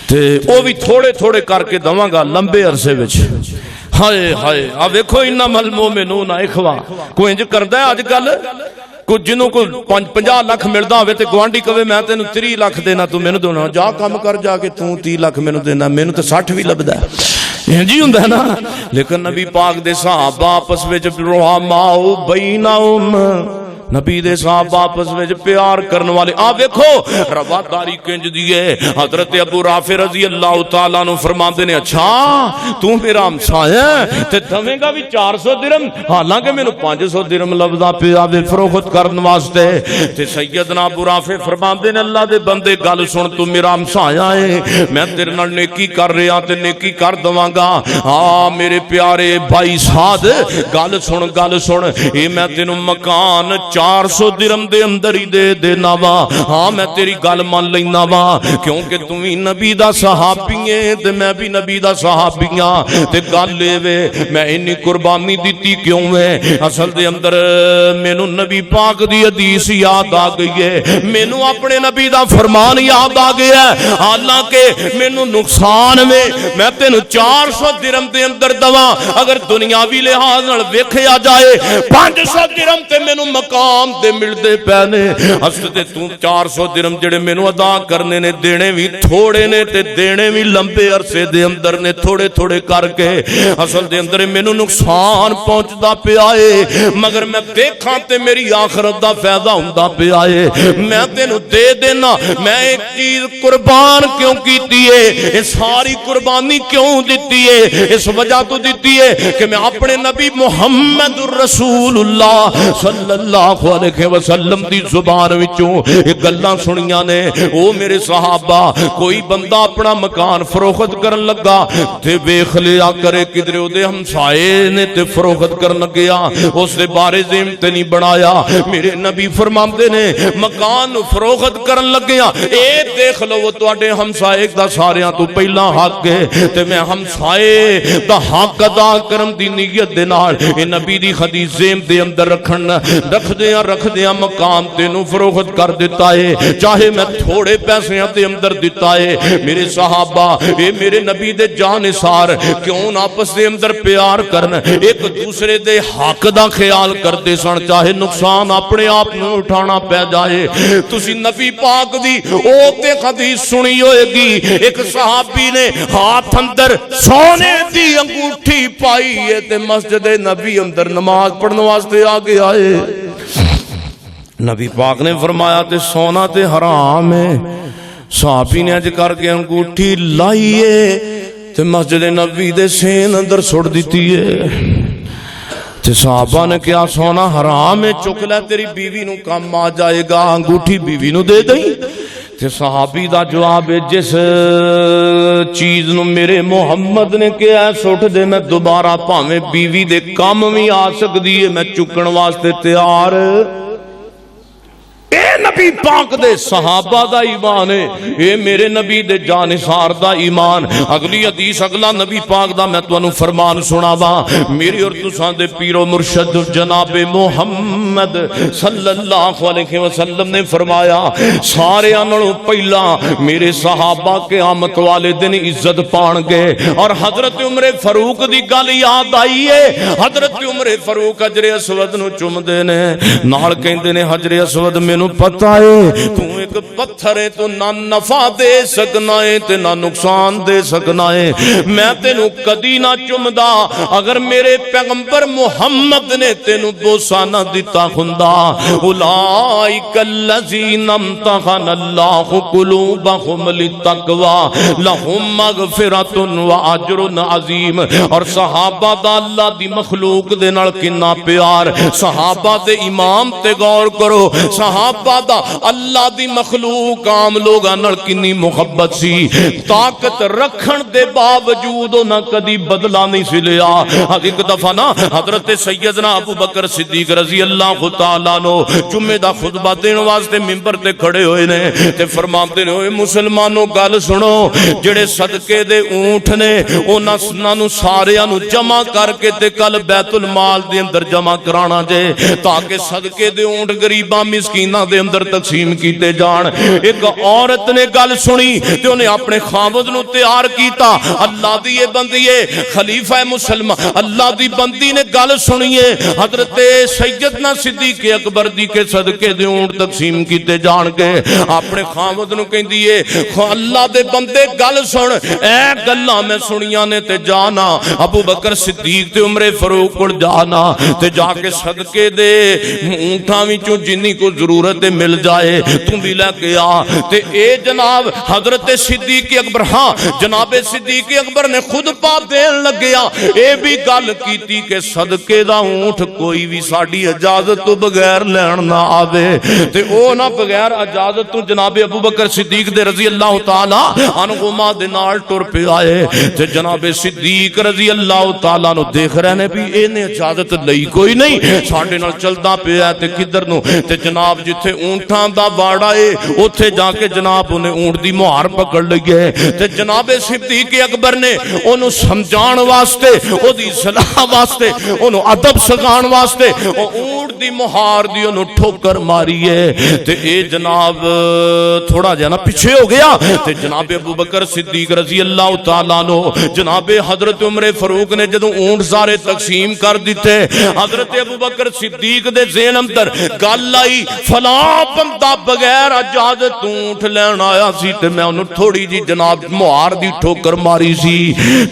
تے او بھی تھوڑے تھوڑے کر کے دواں گا لمبے عرصے وچ۔ ہائے ہائے آ ویکھو انما المؤمنون اخوہ، کوئی انج کردا ہے اج کل کوئی جنوں کو 50 لاکھ ملدا ہوے تے گوانڈی کہے میں تینوں 30 لاکھ دینا تو مینوں دینا، جا کام کر جا کے تو 30 لاکھ مینوں دینا، مینوں تے 60 بھی لبدا ہے انجی ہوندا ہے نا۔ لیکن نبی پاک دے صحابہ آپس وچ رحماء بینہم، نبی دے صحابہ آپس وچ پیار کرن والے۔ آ ویکھو رواداری کنج دی ہے۔ حضرت ابو رافع رضی اللہ تعالیٰ عنہ فرماندے نے اچھا تو میرا ہمسایہ ہے تے دمیں گا بھی 400 درہم، حالانکہ مینوں 500 درہم لبدا پیا وے فروخت کرن واسطے۔ تے سیدنا ابو رافع فرماندے نے اللہ دے بندے گل سن، تو میرا ہمسایہ ہے، میں تیرے نال نیکی کر رہا تے نیکی کر دواں گا۔ ہاں میرے پیارے بھائی سعد گل سن اے میں تینوں مکان 400 درہم دے اندر ہی دے دینا وا، ہاں میں تیری گل مان لینا وا، کیونکہ تم ہی نبی دا صحابی ہے تے میں بھی نبی دا صحابی ہاں۔ تے گل اے وے میں انی قربانی دتی کیوں ہے، اصل دے اندر مینوں نبی پاک دی حدیث یاد آ گئی ہے، مینوں اپنے نبی دا فرمان یاد آ گیا ہے، حالانکہ مینوں نقصان میں تینوں 400 درہم دے اندر دواں، اگر دنیاوی لحاظ نال ویکھیا جائے 500 درہم تے مینوں مکان دے ملدے پینے، اصل تے تو 400 درہم جڑے مینوں ادا کرنے نے دینے بھی تھوڑے نے تے دینے بھی لمبے عرصے دے اندر نے، تھوڑے تھوڑے کر کے اصل دے اندر مینوں نقصان پہنچدا پیا ہے، مگر میں دیکھاں تے میری آخرت دا فائدہ ہوندا پیا ہے، میں تینوں دے دینا۔ میں ایک چیز قربان کیوں کیتی ہے، یہ ساری قربانی کیوں دیتی ہے، اس وجہ تو دیتی ہے کہ میں اپنے نبی محمد رسول اللہ صلی اللہ علیہ وسلم دی زبان وچوں ایک گلاں سنیاں نے۔ او میرے صحابہ کوئی بندہ اپنا مکان فروخت کرن لگا تے ویکھ لیا کرے کدھر او دے ہمسائے نے تے فروخت کرن لگیا، اس دے بارے ذہن تے نہیں بنایا۔ میرے نبی فرماندے نے مکان فروخت کرن لگیا اے دیکھ لو وہ تواڈے ہمسائے دا ساریاں تو پہلا حق ہے تے میں ہمسائے دا حق ادا کرن دی نیت دے نال اے نبی دی حدیث ذہن دے اندر رکھ دیاں مقام تینوں فروخت کر دیتا ہے، چاہے میں تھوڑے پیسیاں تے اندر دیتا ہے۔ میرے صحابہ اے میرے نبی دے جانثار کیوں آپس دے اندر پیار کرن، ایک دوسرے دے حق دا خیال کرتے سن، چاہے نقصان اپنے آپ میں اٹھانا پہ جائے۔ تسی نبی پاک دی او تے حدیث سنی ہوئے گی، ایک صحابی نے ہاتھ اندر سونے دی انگوٹھی پائی ہے تے مسجد نبی اندر نماز پڑھنے واسطے آ گیا ہے۔ نبی پاک نے فرمایا تے سونا تے حرام ہے، صحابی نے اج کر کے انگوٹھی لائیے تے مسجد نبی دے سین اندر سڑ دیتی ہے۔ تے صحابہ نے کیا سونا حرام ہے، چک لے تیری بیوی نو کام آ جائے گا، انگوٹھی بیوی نو دے دیں۔ تے صحابی دا جواب ہے جس چیز نو میرے محمد نے کہا سٹ دے میں دوبارہ پاویں بیوی دے کام بھی آ سکدی ہے میں چکن واسطے تیار اے نبی پاک دے صحابہ دا ایمان ہے اے میرے نبی دے جانثار دا ایمان اگلی حدیث اگلا نبی پاک دا میں تانوں فرمان سناواں میری اور تساں دے پیر و مرشد جناب محمد صلی اللہ علیہ وسلم نے فرمایا سارے نالوں پہلا میرے صحابہ قیامت والے دن عزت پان گے اور حضرت عمر فاروق دی گل یاد آئی ہے حضرت عمر فاروق حجر اسود نو چومدے نے نال کہندے نے حجر اسود مینوں پتہ ہے تو ایک پتھر ہے تو نہ نفع دے سکنا ہے تے نہ نقصان دے سکنا ہے میں تینوں کدی نہ چمدا اگر میرے پیغمبر محمد نے تینوں بوسا نہ دیتا ہوندا اولئک الذین امتحن اللہ قلوبہم للتقوی لہم مغفرۃ واجر عظیم اور صحابہ دا اللہ دی مخلوق دے نال کنا پیار صحابہ دے امام تے غور کرو صحابہ دا اللہ دی مخلوق عام لوگاں نال کنی محبت سی طاقت رکھن دے باوجود نہ کدی بدلہ نہیں سی لیا ایک دفعہ نا حضرت سیدنا ابو بکر صدیق رضی اللہ تعالیٰ عنہ جمعے دا خطبہ دین واسطے منبر تے کھڑے ہوئے نے تے فرماندے نے ہوئے مسلمانوں گل سنو جڑے صدقے دے اونٹ نے انہاں نو ساریاں نو جمع کر کے تے کل بیت المال دے اندر جمع کرانا جے تاکہ صدقے دے اونٹ غریباں مسکیناں دے اندر تقسیم کیتے جان ایک عورت نے گل سنی تے انہیں اپنے خاوند نو تیار کیتا اللہ دی یہ بندی ہے خلیفہ مسلمان اللہ دی بندی نے گل سنیے حضرت سیدنا صدیق اکبر دی کے صدقے دے اونٹ تقسیم کیتے جان کے اپنے خاوند نو کہندی ہے اللہ دے بندے گل سن اے گلاں میں سنیاں نے تے جانا ابو بکر صدیق تے عمر فاروق کول جانا تے جا کے صدقے دے اونٹاں وچوں جنی کو ضرورت مل جائے تم بھی لے کے آ تے اے جناب حضرت صدیق اکبر ہاں جناب صدیق اکبر نے خود پا دین لگیا اے بھی گل کیتی کہ صدقے دا اونٹ کوئی بھی ساڈی اجازت تو بغیر لین نہ آوے تے او نہ بغیر اجازت تو جناب ابو بکر صدیق دے رضی اللہ تعالی عنہما دے نال ٹر پے آئے تے جناب صدیق رضی اللہ تعالی نو دیکھ رہے نے بھی اے نے اجازت لئی کوئی نہیں ساڈے نال چلدا پیا تے کدھر نو تے جناب جتھے اونٹاں دا واڑا ہے اوتھے جا کے جناب انہیں اونٹ دی مہار پکڑ لگے تے جناب صدیق اکبر نے انہوں سمجھان واسطے او دی صلاح واسطے انہوں ادب سکھان واسطے او اونٹ دی مہار دی انہوں ٹھوکر ماری ہے تے اے جناب تھوڑا جانا پیچھے ہو گیا تے جناب ابو بکر صدیق رضی اللہ تعالیٰ عنہ جناب حضرت عمر فاروق نے جدوں اونٹ سارے تقسیم کر دیتے حضرت ابو بکر صدیق دے ذہن اندر گل آئی فلاں بندہ بغیر اجازت اونٹ لین آیا سی تے میں انہوں تھوڑی جی جناب مہار دی ٹھوکر ماری سی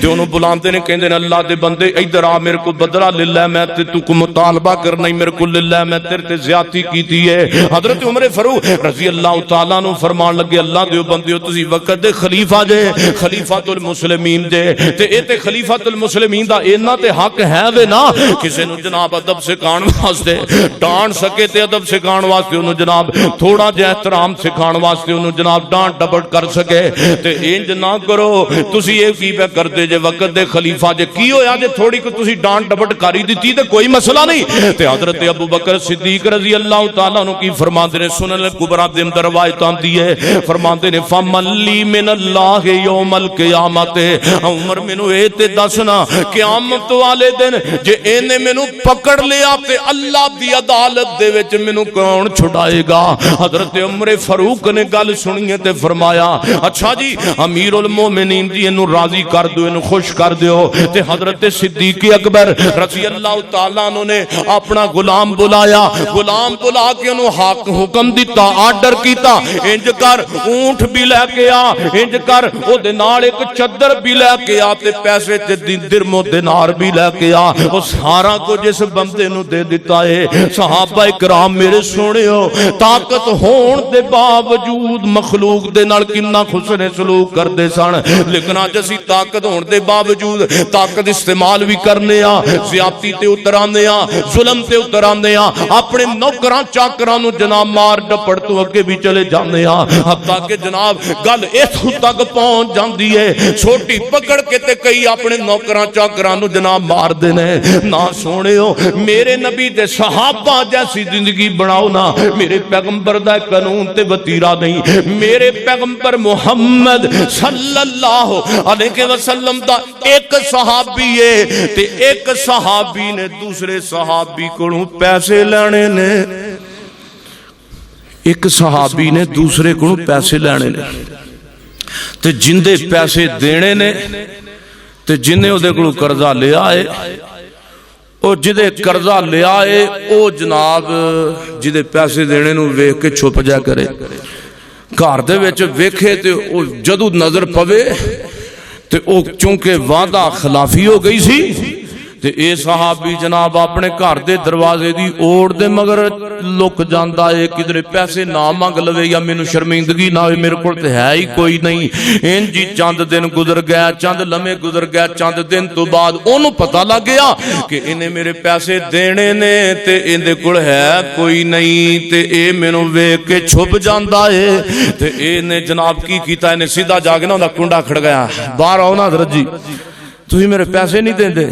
تے انہوں بلاندے نے کہندے نے اللہ دے بندے ادھر آ میرے کو بدلہ للہ میں تے تو کو مطالبہ کرنا ہی میرے کو للہ میں تیرے تے زیادتی کیتی ہے حضرت عمر فاروق رضی اللہ تعالیٰ عنہ فرمان لگے اللہ دے بندے تسی وقت دے خلیفہ جے خلیفۃ المسلمین جے تے اے تے خلیفۃ المسلمین دا اینا تے حق ہے وے نا کسے نو جناب ادب سکھان واسطے ڈانٹ سکے تے ادب سکھان واسطے انہوں جناب تھوڑا جہ احترام سکھان واسطے انہوں جناب ڈانٹ ڈبٹ کر سکے تے انج نہ کرو تسی یہ کی پہ کرتے جے وقت دے خلیفہ جے کی ہویا جے تھوڑی کو تسی ڈانٹ ڈبٹ کری دیتی تے کوئی مسئلہ نہیں تے حضرت ابو بکر صدیق رضی اللہ تعالیٰ عنہ کی فرماندے نے سنن الکبریٰ دے اندر روایت آندی ہے فرماندے نے فمن لی من اللہ یوم القیامت عمر مینوں اے تے دسنا قیامت والے دن جے اینے مینوں پکڑ لیا تے اللہ دی عدالت دے وچ مینوں کون چھڑائے گا حضرت عمر فاروق نے گل سنیے تے فرمایا اچھا جی امیر المومنین جی انہوں راضی کر دو انہوں خوش کر دیو تے حضرت صدیق اکبر رضی اللہ تعالیٰ عنہ نے اپنا غلام بلایا غلام بلا کے انہوں حکم دیتا آرڈر کیتا انج کر اونٹ بھی لے کے آ انج کر او دینار ایک چادر بھی لے کے آ تے پیسے تے درم و دینار بھی لے کے آ وہ سارا کو جس بندے نو دے دیتا ہے صحابہ کرام میرے سونے ہو سنیو طاقت ہون دے باوجود مخلوق دے نال کنا حسن سلوک کردے سن، لیکن اج اسی طاقت ہون دے باوجود طاقت استعمال بھی کرنے آ، زیادتی تے اتر آنے آ، ظلم تے اتر آنے آ، اپنے نوکراں چاکراں نو جناب مار ڈپڑ تو اگے بھی چلے جانے آ، حتیٰ کہ جناب گل اتھوں تک پہنچ جاندی ہے چھوٹی پکڑ کے تے کئی اپنے نوکراں چاکراں نو جناب مار دینے۔ نہ سونےو میرے نبی دے صحابہ جیسی زندگی بناؤ نا، میرے پیغمبر دا قانون تے وتیرا نہیں، میرے پیغمبر محمد صلی اللہ علیہ وسلم دا ایک صحابی ہے تے ایک صحابی نے دوسرے صحابی کو پیسے لینے نے، ایک صحابی نے دوسرے کو پیسے لینے نے تے جندے پیسے دینے نے تے جنہیں او دے کو قرضہ لے آئے، او جدے قرضہ لے آئے او جناب جدے پیسے دینے نو ویکھ کے چھپ جا کرے، گھر دے وچ ویکھے تے او جدو نظر پوے تے او چونکہ وعدہ خلافی ہو گئی سی تے اے صحابی جناب اپنے گھر دے دروازے دی اوڑ دے مگر لک جاندا ہے کدھر پیسے نہ مانگ لوے یا مینوں شرمندگی نہ ہوئے، میرے کول تے ہے ہی کوئی نہیں۔ انج جی چند دن گزر گیا، چند لمحے گزر گیا، چند دن تو بعد اونوں پتہ لگ گیا کہ انہیں میرے پیسے دینے نے تے ان دے کول ہے کوئی نہیں، تے اے مینوں ویکھ کے چھپ جاندا ہے تے اے نے جناب کی کیتا، انہیں سیدھا جا کے نہ اوندا کنڈا کھڑ گیا، باہر آؤ نا حضرت جی تسی میرے پیسے نہیں دیندے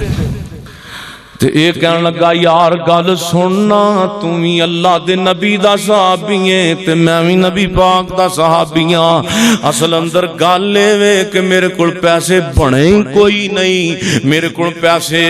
تے اے کہن لگا یار گل سننا، تمہیں اللہ دے نبی دا صحابی ہے تے میں بھی نبی پاک دا صحابی ہاں، اصل اندر گل وے کہ میرے کول پیسے بنے ہی کوئی نہیں، میرے کول پیسے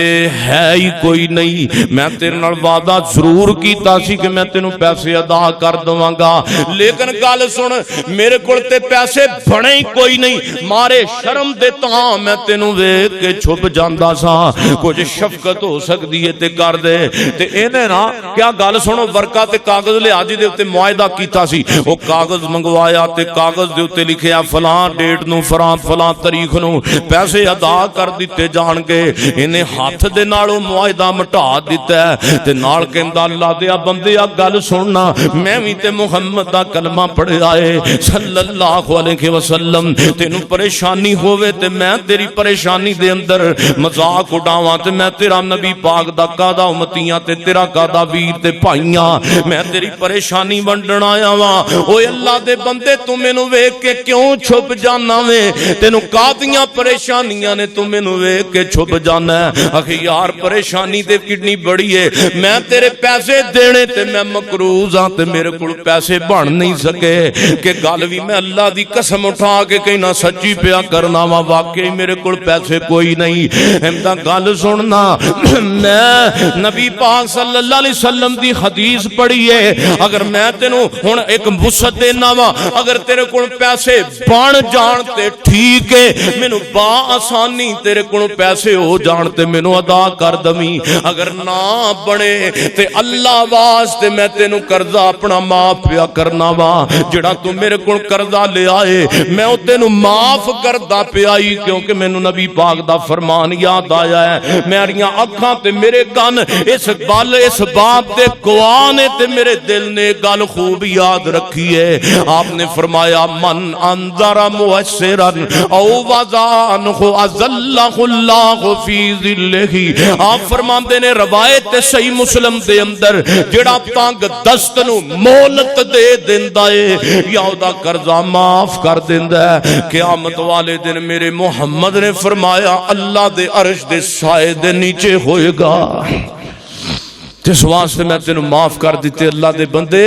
ہے ہی کوئی نہیں، میں تیرے نال وعدہ ضرور کیتا سی کہ میں تینوں پیسے ادا کر دواں گا، لیکن گل سن میرے کول تے پیسے بنے ہی کوئی نہیں، مارے شرم دے تاں میں تینوں ویکھ کے چھپ جاندا سا، کچھ شفقت ہو دیئے تے کر دے تے انہیں نا کیا گل سنو ورقہ تے کاغذ لے آجی دے اتے معاہدہ کیتا سی، وہ کاغذ منگوایا تے کاغذ دے اتے لکھیا فلان ڈیٹ نو فلان تاریخ نو پیسے ادا کر دیتے جان کے، انہیں ہاتھ دے نالوں معاہدہ مٹا دیتا ہے تے نال کہندا اللہ دیا بندیا گل سننا، میں بھی تے محمد دا کلمہ پڑھے آئے صلی اللہ علیہ وسلم، تینوں پریشانی ہوئے تے میں تیری پریشانی دے اندر مذاق اڑاواں تے میں تیرا نبی پاک دا قادہ امتیاں تے تیرا قادہ ویر تے پائیاں، میں تیری پریشانی ونڈن آیا واں، اوے اللہ دے بندے تو مینوں ویکھ کے کیوں چھپ جانا وے، تینوں قادیاں پریشانیاں نے تو مینوں ویکھ کے چھپ جانا ہے، اخی یار پریشانی تے کتنی بڑی ہے، میں تیرے پیسے دینے تے میں مقروض ہاں تے میرے کول پیسے بن نہیں سکے، کہ گل بھی میں اللہ دی قسم اٹھا کے کہنا سچی پیا کرنا وا، واقعی میرے کول پیسے کوئی نہیں، ہمدا گل سننا میں نبی پاک صلی اللہ علیہ وسلم دی حدیث پڑھی ہے، اگر میں تینوں ہن ایک وسعت دینا وا، اگر تیرے کول پیسے بن جان تے ٹھیک ہے، مینوں با آسانی تیرے کول پیسے ہو جان تے مینوں ادا کر دمی، اگر نہ بنے تے اللہ واسطے میں تینوں قرضہ اپنا معاف پیا کرنا وا، جڑا تو میرے کول قرضہ لے آئے میں او تینوں معاف کردا پیائی، کیونکہ مینوں نبی پاک دا فرمان یاد آیا ہے، میریاں اکھاں تے میرے کان اس بات تے گواہ نے تے میرے دل نے گل خوب یاد رکھی ہے، آپ نے فرمایا من انذر مؤثرا او وزانہ اذلہ اللہ فی ذلہ، آپ فرماندے نے روایت صحیح مسلم دے اندر جڑا تنگ دست نو مہلت دے دیندا ہے یا او دا قرضہ معاف کر دیندا ہے، قیامت والے دن میرے محمد نے فرمایا اللہ دے عرش دے سائے دے نیچے ہوئے گا، جس واسطے میں تینوں معاف کر دیتے اللہ دے بندے،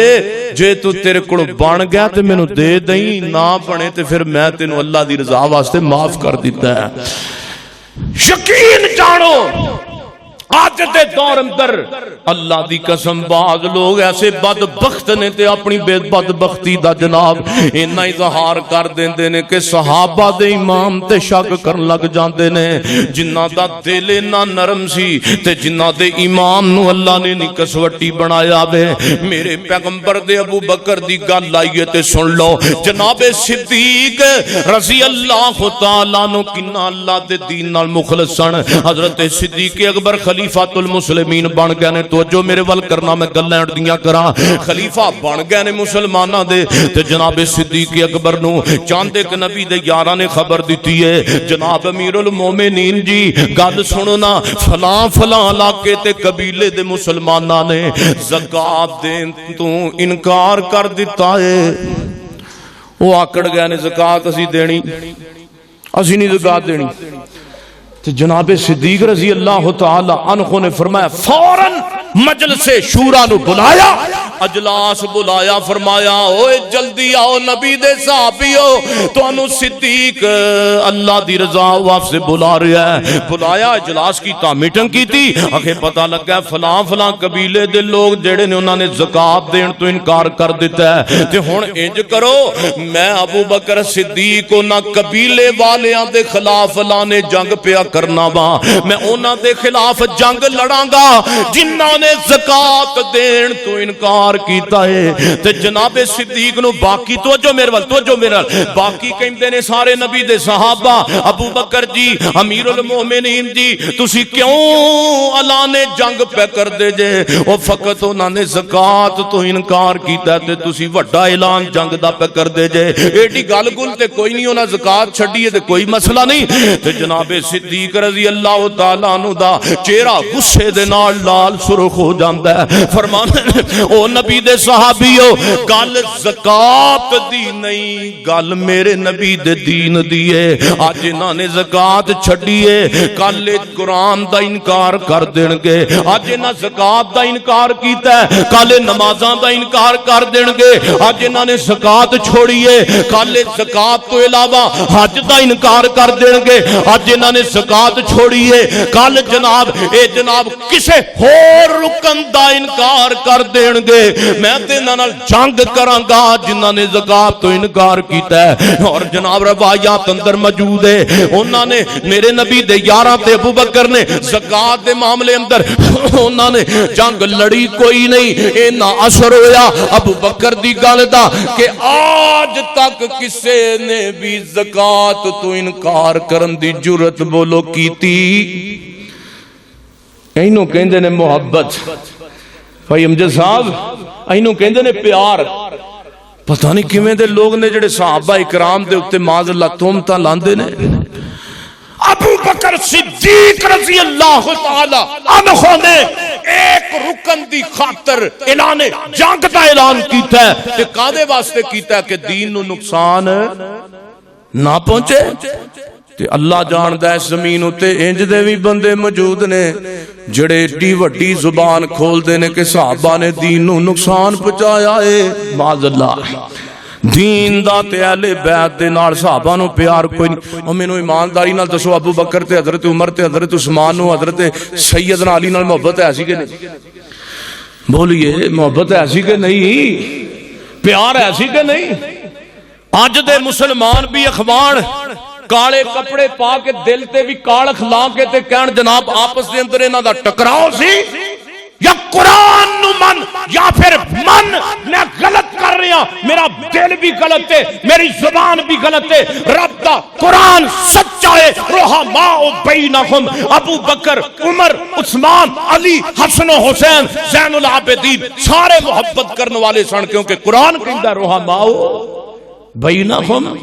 جے تو تیرے کڑو بان گیا تے میں نو دے دیں، نہ بنے تے پھر میں تینوں اللہ دی رضا واسطے معاف کر دیتا ہے۔ یقین جانو آج دے دور اندر اللہ دی قسم بعض لوگ ایسے بدبخت نے تے اپنی بدبختی دا جناب انہا اظہار کر دیندے نے کہ صحابہ دے امام تے شک کرن لگ جاندے نے، جنہ دا دل نہ نرم سی تے جنہ دے امام نو اللہ نے نکسوٹی بنایا بے، میرے پیغمبر دے ابو بکر دی گل لائیے تے سن لو، جناب صدیق رضی اللہ تعالیٰ نو کنہ اللہ دے دین نال مخلص سن، حضرت صدیق اکبر خلیفہ خلیفۃ المسلمین بن گئے نے. توجہ میرے ول کرنا, میں گلاں اڑدیاں کراں. خلیفہ بن گئے نے مسلماناں دے تے جناب صدیق اکبر نو چاند ایک نبی دے یاراں نے خبر دتی ہے, جناب امیر المومنین جی گل سنو نا, فلاں فلاں علاقے تے قبیلے دے مسلماناں نے زکات دین تو انکار کر دیتا ہے. وہ آکڑ گئے نے زکات اسی دینی, اسی نہیں زکات دینی. تو جناب صدیق رضی اللہ تعالی عنہ نے فرمایا فوراً مجلس شورا نو بلایا, اجلاس بلایا, فرمایا اوے جلدی آؤ نبی دے صحابیو, تانوں صدیق اللہ دی رضا واسطے بلا رہا ہے. بلایا, اجلاس کیتا, میٹنگ کیتی, آخر پتہ لگا فلاں فلاں قبیلے دے لوگ جڑے نے انہاں نے زکات دین تو انکار کر دیتا ہے. تے ہن انج کرو, میں ابو بکر صدیق انہاں قبیلے والیاں دے خلاف اعلان جنگ پیا کرنا وا, میں انہاں دے خلاف جنگ لڑاں گا جنہاں نے زکات دین تو انکار کیتا ہے. تے جناب صدیق نو باقی توجہ میرے ول, توجہ میرے ول, باقی کہندے نے سارے نبی دے صحابہ ابو بکر جی امیر المومنین جی تسی کیوں اعلان جنگ پہ کر دے جے, او فقط انہاں نے زکات تو انکار کیتا تے تسی وڈا اعلان جنگ دا پہ کر دے جے. ایڈی گل گل تے کوئی نہیں, انہاں زکات چھڈی ہے تے کوئی مسئلہ نہیں. تے جناب صدیق رضی اللہ تعالی عنہ دا چہرہ غصے دے نال لال سرخ ہو جاندا ہے. فرمانے او نبی دے صحابیو گل زکات دی نہیں, گل میرے نبی دے دین دی ہے. اج انہاں نے زکات چھڈی ہے, کل قرآن دا انکار کر دین گے. اج انہاں زکات دا انکار کیتا ہے, کل نمازاں دا انکار کر دین گے. اج انہاں نے زکات چھوڑی ہے, کل زکات تو علاوہ حج دا انکار کر دین گے. اج انہاں نے زکات چھوڑی ہے, کل جناب جناب کسے ہور رکن دا انکار کر دین گے. میں تے انہاں نال جنگ کراں گا جنہاں نے زکات تو انکار کیتا ہے. اور جناب روایات اندر موجود ہے, انہاں نے میرے نبی دے یاراں تے ابو بکر نے زکات دے معاملے اندر انہاں نے جنگ لڑی کوئی نہیں. اینا اثر ہویا ابو بکر دی گل دا کہ آج تک کسے نے بھی زکات تو انکار کرن دی جرت بولو کیتی. اینو کہندے نے محبت, بھائی امجد صاحب اینو کہندے نے پیار. پتہ نہیں کیویں دے لوگ نے جڑے صحابہ اکرام دے اوتے معاذ اللہ تہمتاں لاندے نے. ابو بکر صدیق رضی اللہ تعالی عنہ نے ایک رکن دی خاطر اعلان جنگ دا اعلان کیتا ہے. تے کادے واسطے کیتا ہے کہ دین نو نقصان نہ پہنچے. تے اللہ جاندا ہے زمین اتے انج دے بھی بندے موجود نے جڑے ایڈی وڈی زبان کھول دے نے کہ صحابہ نے دین نو نقصان پہنچایا ہے. معاذ اللہ, دین دا تے اہل بیت دے نال صحابہ نو پیار کوئی نہیں. او مینوں ایمانداری نال دسو, ابو بکر تے حضرت عمر تے حضرت عثمان نو حضرت سیدنا علی نال محبت ہے سی کہ نہیں؟ بولیے محبت ہے سی کہ نہیں؟ پیار ہے سی کہ نہیں؟ اج دے مسلمان بھی اخوان کالے کپڑے پا کے دل تے بھی کالخ لا کے تے کہن جناب آپس دے اندر انہاں دا ٹکراؤ سی, یا قرآن نو من یا پھر من میں غلط کر رہا, میرا دل بھی غلط ہے, میری زبان بھی غلط ہے, رب دا قرآن سچا ہے. رحماء بینہم, ابو بکر عمر عثمان علی حسن و حسین زین العابدین سارے محبت کرنے والے سن, کیونکہ قرآن کہندا رحماء بینہم.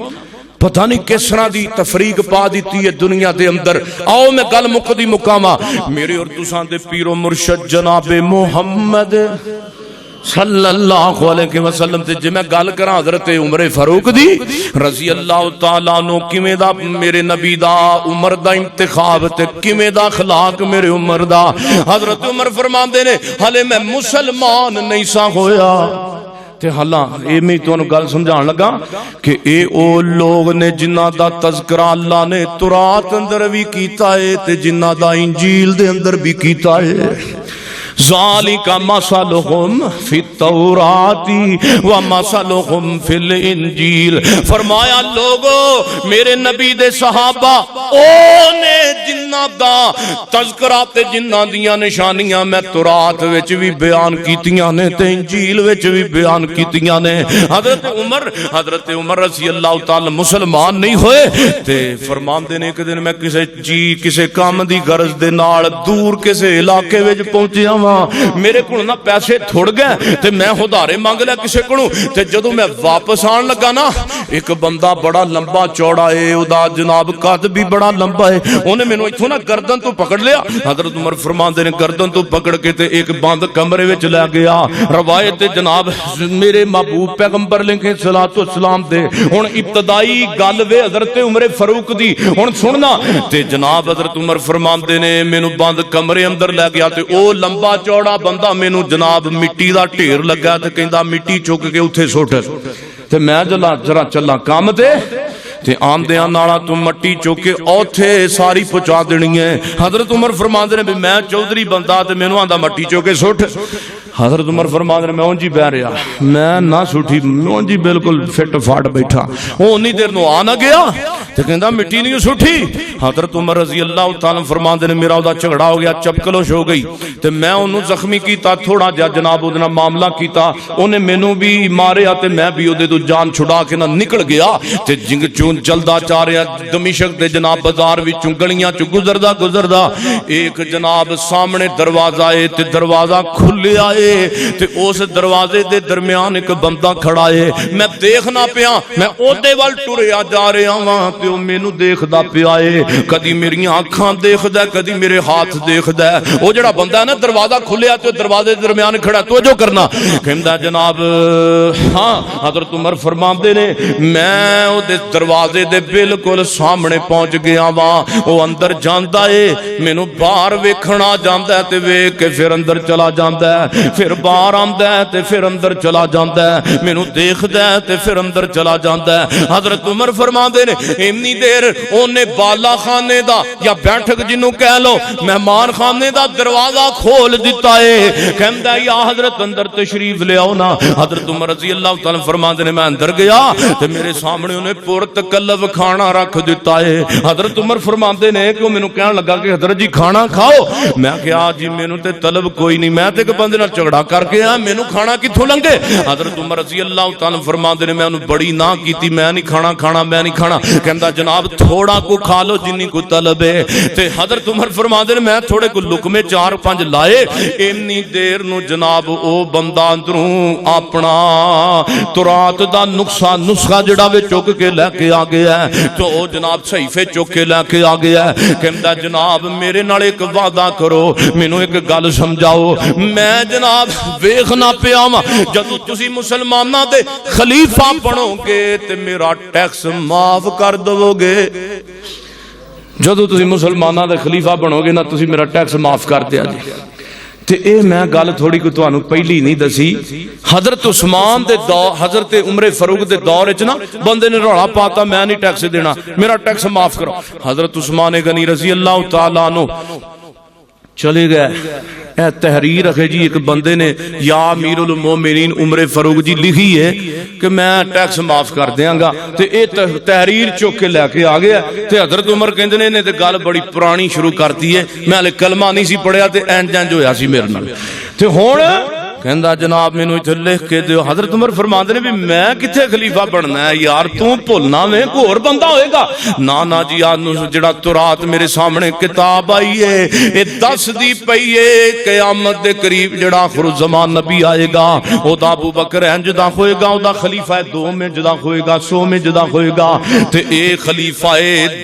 پتہ نہیں کس طرح دی تفریق پا دیتی ہے دنیا دے اندر. آؤ میں گل مقدی مقامہ میرے اور تساں دے پیر و مرشد جناب محمد صلی اللہ علیہ وسلم تے جے میں گل کراں حضرت عمر فاروق دی رضی اللہ تعالیٰ عنہ, کیویں دا میرے نبی دا عمر دا انتخاب تے کیویں دا اخلاق میرے عمر دا. حضرت عمر فرماندے نے ہلے میں مسلمان نہیں سا ہویا. تے حالاں اے میں تو گل سمجھان لگا کہ اے او لوگ نے جنہاں دا تذکرہ اللہ نے تورات اندر بھی کیتا ہے تے جنہاں دا انجیل دے اندر بھی کیتا ہے. ذالک مثلہم فی التوراۃ و مثلہم فی الانجیل، فرمایا لوگو میرے نبی دے صحابہ او نے جنہ دا تذکرہ تے جنہ دیاں نشانیاں میں تورات وچ بھی بیان کیتیاں نے تے انجیل وچ بھی بیان کیتیاں نے۔ حضرت عمر رضی اللہ تعالی مسلمان نہیں ہوئے تے فرماندے نے ایک دن میں کسے کام دی غرض دے نال دور کسے علاقے وچ پہنچیا ہاں، میرے کو نا پیسے تھوڑ گئے تے میں ادھارے مانگ لیا کسے کو، تے جدوں میں واپس آن لگا نا ایک بندہ بڑا لمبا چوڑا ہے، ادا جناب قد بھی بڑا لمبا ہے، انہیں میں اتوں نا گردن تو پکڑ لیا۔ حضرت عمر فرماندے نے گردن تو پکڑ کے تے ایک بند کمرے وچ لے گیا۔ روایت جناب میرے محبوب پیغمبر علیہ الصلوۃ والسلام دے ہن ابتدائی گل وے حضرت عمر فاروق دی، ہن سننا تے جناب حضرت عمر فرماندے نے مینوں بند کمرے اندر لے گیا تے او لمبا چوڑا بندہ مینوں جناب مٹی دا ڈھیر لگا تے کہندا مٹی چک کے اوتھے سٹ، تے میں ذرا چلا کام تے آمدیاں نالا تو مٹی چوکے اوتھے ساری پہنچا دینی ہے۔ حضرت عمر فرماندے نے میں چودھری بندہ تے مینوں آندا مٹی چوکے سٹ۔ حضرت عمر فرماندے نے میں اونجی بہ رہا، میں نہ سٹھی اونجی بالکل فٹ فاٹ بیٹھا، او انی دیر نو آ نہ گیا تے کہندا مٹی نہیں سٹھی۔ حضرت عمر رضی اللہ تعالی فرماندے نے میرا دا جھگڑا ہو گیا، چپکلوش ہو گئی تے میں اونوں زخمی کیتا، تھوڑا جا جناب اودے نال معاملہ کیتا، اونے مینوں بھی ماریا تے میں بھی اودے تو جان چھڑا کے نہ نکل گیا تے جنگ چون چلدا چا رہا دمشق دے جناب بازار وچوں گلیاں چ گزردا ایک جناب سامنے دروازہ ہے تے دروازہ کھلیا ہے تے اس دروازے دے درمیان ایک بندہ کھڑا ہے، میں دیکھنا پیا، میں اودے ول ٹریا جا رہا ہاں تے او مینوں دیکھدا پیا ہے، کدی میری اکھاں دیکھدا ہے کدی میرے ہاتھ دیکھدا ہے۔ او جڑا بندہ ہے نا دروازہ کھلیا تے دروازے دے درمیان کھڑا، توجہ کرنا، کہندا جناب ہاں حضرت عمر فرماندے نے میں او دے دروازے دے بالکل سامنے پہنچ گیا وا، او اندر جاندا ہے مینوں باہر ویکھنا جاندا ہے تے ویکھ کے پھر اندر چلا جاندا ہے، پھر باہر آندا ہے تے پھر اندر چلا جاندا ہے، مینوں دیکھدا ہے تے پھر اندر چلا جاندا ہے۔ حضرت عمر فرماندے نے اتنی دیر اونے بالا خانے دا یا بیٹھک جنوں کہہ لو مہمان خانے دا دروازہ کھول دیتا ہے، کہندا یا حضرت اندر تشریف لے آؤ نا۔ حضرت عمر رضی اللہ تعالی فرماندے نے میں اندر گیا تے میرے سامنے انہیں پرتکلف کھانا رکھ دیتا ہے۔ حضرت عمر فرماندے نے کہ مینوں کہن لگا کہ حضرت جی کھانا کھاؤ، میں کہا جی مینوں تے طلب کوئی نہیں، میں تے ایک بندے نال جھگڑا کر کے آ، مینوں کھانا کتھوں لنگے۔ حضرت عمر رضی اللہ تعالی فرماندے نے میں انہوں بڑی نہ کیتی، میں نہیں کھانا میں نہیں کھانا، کہندا جناب تھوڑا کو کھا لو جنی کو طلب ہے تے حضرت عمر فرماندے نے میں تھوڑے کو لقمے 4-5 لائے، اتنی دیر نو جناب او بندہ اندروں اپنا تورات دا نسخہ جڑا وے چک کے لے کے آ گیا ہے، تو او جناب صحیفے چک کے لے کے آ گیا ہے، کہندا جناب میرے نال ایک وعدہ کرو، مینوں ایک گل سمجھاؤ، میں جناب ویکھنا پیا وا جدوں تسی مسلماناں دے خلیفہ بنو گے تے میرا ٹیکس معاف کر دو گے، جدوں تسی مسلماناں دے خلیفہ بنو گے نا تسی میرا ٹیکس معاف کر دیا جی۔ تے اے میں گل تھوڑی کو تانوں پہلی نہیں دسی، حضرت عثمان دے دور حضرت عمر فاروق دے دور وچ نا بندے نے روڑا پاتا میں نہیں ٹیکس دینا، میرا ٹیکس معاف کرو۔ حضرت عثمان غنی رضی اللہ تعالیٰ عنہ چلے گئے، اے تحریر رکھے جی ایک بندے نے یا امیر المومنین عمر فاروق جی لکھی ہے کہ میں ٹیکس معاف کر دیاں گا، تے اے تحریر چوک کے لے کے آ گیا تے حضرت عمر کہندے نے نے تے گل بڑی پرانی شروع کرتی ہے، میں ہلے کلمہ نہیں سی پڑھیا تے اینج ہویا سی میرے نال، تے ہن کہندا جناب مینوں ایتھے لکھ کے دیو۔ حضرت عمر فرماندے نے بھی میں کتھے خلیفہ بننا ہے یار، تو بھولنا میں کوئی اور بندہ ہوئے گا، نا جی جڑا تورات میرے سامنے کتاب آئی ہے اے دس دی پئی ہے قیامت دے قریب جڑا آخر الزمان نبی آئے گا او دا ابو بکر ہیں جدا ہوئے گا، او دا خلیفہ دوم میں جدا ہوئے گا، 100 میں جدا ہوئے گا، تے اے خلیفہ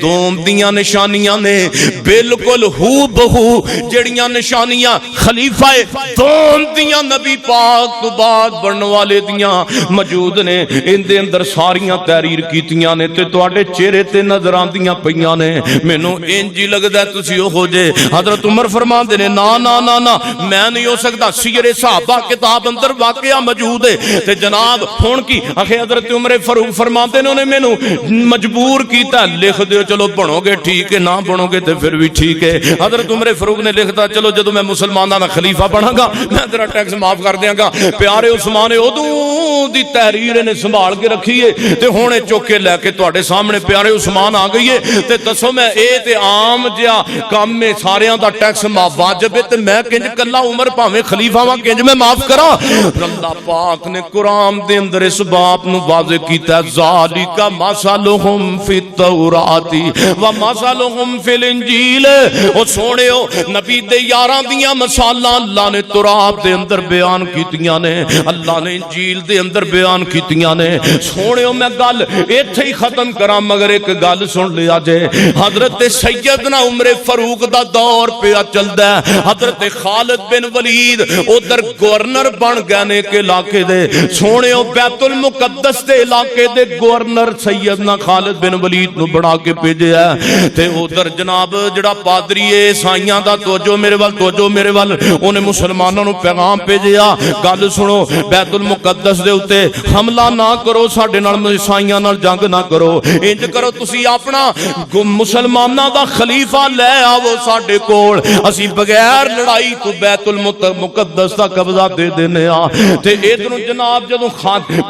دوم دیاں نشانیاں نے بالکل ہو بہو جڑیاں نشانیاں خلیفہ دوم دیاں نبی پاک تو بعد بنن والے دیاں موجود نے اندے اندر ساریاں تحریر کیتیاں نے تے تواڈے چہرے تے نظر آندیاں پیاں نے مینوں انج ہی لگدا ہے تسی اوہو جے حضرت عمر فرماندے نے نا نا نا نا میں نہیں ہو سکتا سیر صحابہ کتاب اندر واقعہ موجود ہے تے جناب ہن کی اکھے حضرت عمر فاروق فرماندے نے انہیں مینوں مجبور کیتا لکھ دیو چلو بنو گے ٹھیک ہے نہ بنو گے تے پھر بھی ٹھیک ہے حضرت عمر فاروق نے لکھتا چلو جدو میں مسلماناں دا خلیفہ بنا گا میں تیرا ٹیکس معاف کر دیاں گا پیارے عثمان ادوں دی تحریر نے سنبھال کے رکھی ہے تے ہونے چوک کے لے کے تواڈے سامنے پیارے عثمان آ گئی ہے تے دسو میں اے تے عام جیا کام میں ساریاں دا ٹیکس معاف واجب ہے تے میں کنج کلا عمر بھاویں خلیفہ وا کنج میں معاف کراں اللہ پاک نے قرآن دے اندر اس باب نو واضح کیتا ہے ذالک مثلہم فی التوراۃ و مثلہم فی الانجیل او سونےو نبی دے یاراں دیاں مثالاں اللہ نے تورات دے اندر بیان کیتیاں نے اللہ نے انجیل دے اندر بیان کیتیاں نے سونےو میں گل ایتھے ہی ختم کراں مگر ایک گل سن لیا جے حضرت سیدنا عمر فاروق دا دور پیا چلدا ہے حضرت خالد بن ولید ادھر گورنر بن گئے نے کے علاقے دے سونےو بیت المقدس دے علاقے دے گورنر سیدنا خالد بن ولید نو بنا کے بھیجیا ہے تے ادھر جناب جڑا پادری ہے عیسائیاں دا توجہ میرے ول انہیں مسلمانوں نو پیغام بھیجیا گل سنو بیت المقدس دے اوتے حملہ نہ کرو ساڈے نال عیسائیاں نال جنگ نہ کرو انج کرو تسی اپنا مسلماناں دا خلیفہ لے آو ساڈے کول اسی بغیر لڑائی تو بیت المقدس دا قبضہ دے دینے آ تے ادھروں جناب جدوں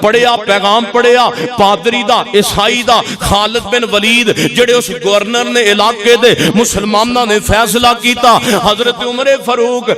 پڑھیا پیغام پڑھیا پادری دا عیسائی دا خالد بن ولید جڑے اس گورنر نے علاقے دے مسلماناں نے فیصلہ کیتا حضرت عمر فاروق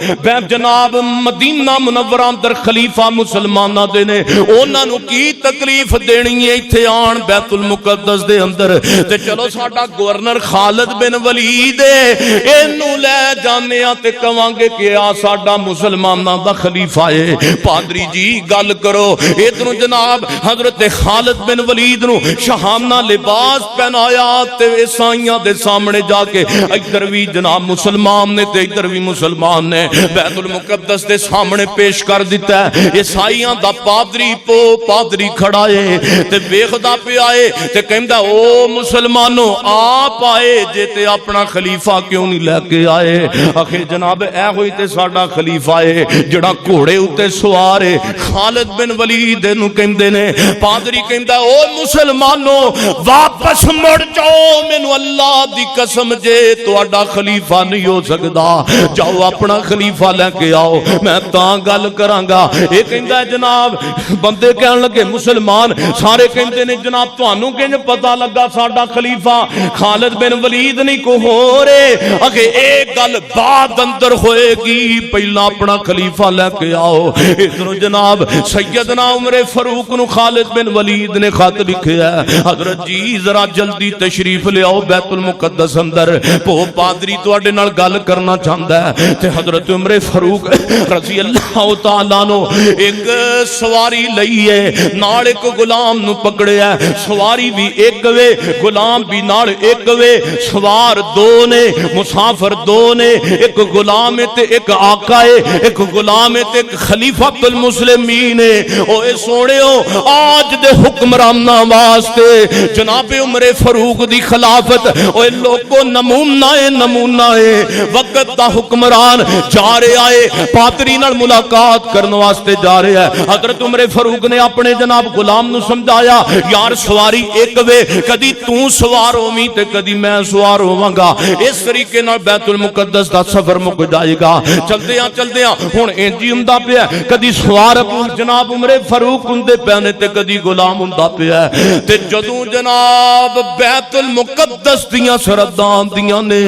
جناب مدینہ منورہ اندر خلیفہ مسلماناں دے نے انہاں نو کی تکلیف دینی ہے ایتھے آن بیت المقدس دے اندر تے چلو ساڈا گورنر خالد بن ولید اینو لے جانے آ تے کہاں گے کہ آ ساڈا مسلماناں دا خلیفہ ہے پادری جی گل کرو ادھروں جناب حضرت خالد بن ولید نو شاہانہ لباس پہنایا تے عیسائیاں دے سامنے جا کے ادھر بھی جناب مسلمان نے تے ادھر بھی مسلمان نے بیت المقدس دے سامنے پیش کر دیتا ہے عیسائیاں دا پادری کھڑا ہے تے ویکھدا پیا ہے تے کہندا او مسلمانوں آپ آئے جے تے اپنا خلیفہ کیوں نہیں لے کے آئے آخے جناب اے ہوئی تے ساڈا خلیفہ ہے جڑا گھوڑے اُتے سوار ہے خالد بن ولید نو کہندے نے پادری کہندا او مسلمانوں واپس مڑ جاؤ مینوں اللہ دی قسم جے تہاڈا خلیفہ نہیں ہو سکدا جاؤ اپنا خلیفہ لے کے آؤ میں تاں گل کراں گا اے کہندا جناب بندے کہن لگے مسلمان سارے کہندے نے جناب تانوں کنج پتہ لگا ساڈا خلیفہ خالد بن ولید نہیں کو ہو رے اگے اے گل بعد اندر ہوئے گی پہلا اپنا خلیفہ لے کے آؤ ادھر جناب سیدنا عمر فاروق نو خالد بن ولید نے خط لکھیا ہے حضرت جی ذرا جلدی تشریف لے آؤ بیت المقدس اندر وہ پادری تواڈے نال گل کرنا چاہندا ہے تے حضرت عمر فاروق رضی اللہ تعالیٰ نو ایک سواری لئی ہے نال ایک غلام نو پکڑیا ہے سواری بھی ایک وے غلام بھی نال ایک وے سوار دو نے مسافر دو نے ایک غلام تے ایک آقا ہے ایک غلام تے ایک خلیفۃ المسلمین ہے اوے سونےو آج دے حکمراناں واسطے جناب عمر فاروق دی خلافت اوے لوگوں نمونہ ہے وقت دا حکمران جا رہا ہے پادری نال ملاقات کرنے واسطے جا رہا ہے حضرت عمر فاروق نے اپنے جناب غلام نو سمجھایا یار سواری ایک وے کدی تو سوار ہوویں تے کدی میں سوار ہوواں گا اس طریقے نال بیت المقدس دا سفر مک جائے گا چلدیاں ہن انج ہی ہوندا پیا کدی سوار جناب عمر فاروق ہوندے پے تے کدی غلام ہوندا پیا تے جدوں جناب بیت المقدس دیاں سرحداں دیاں نے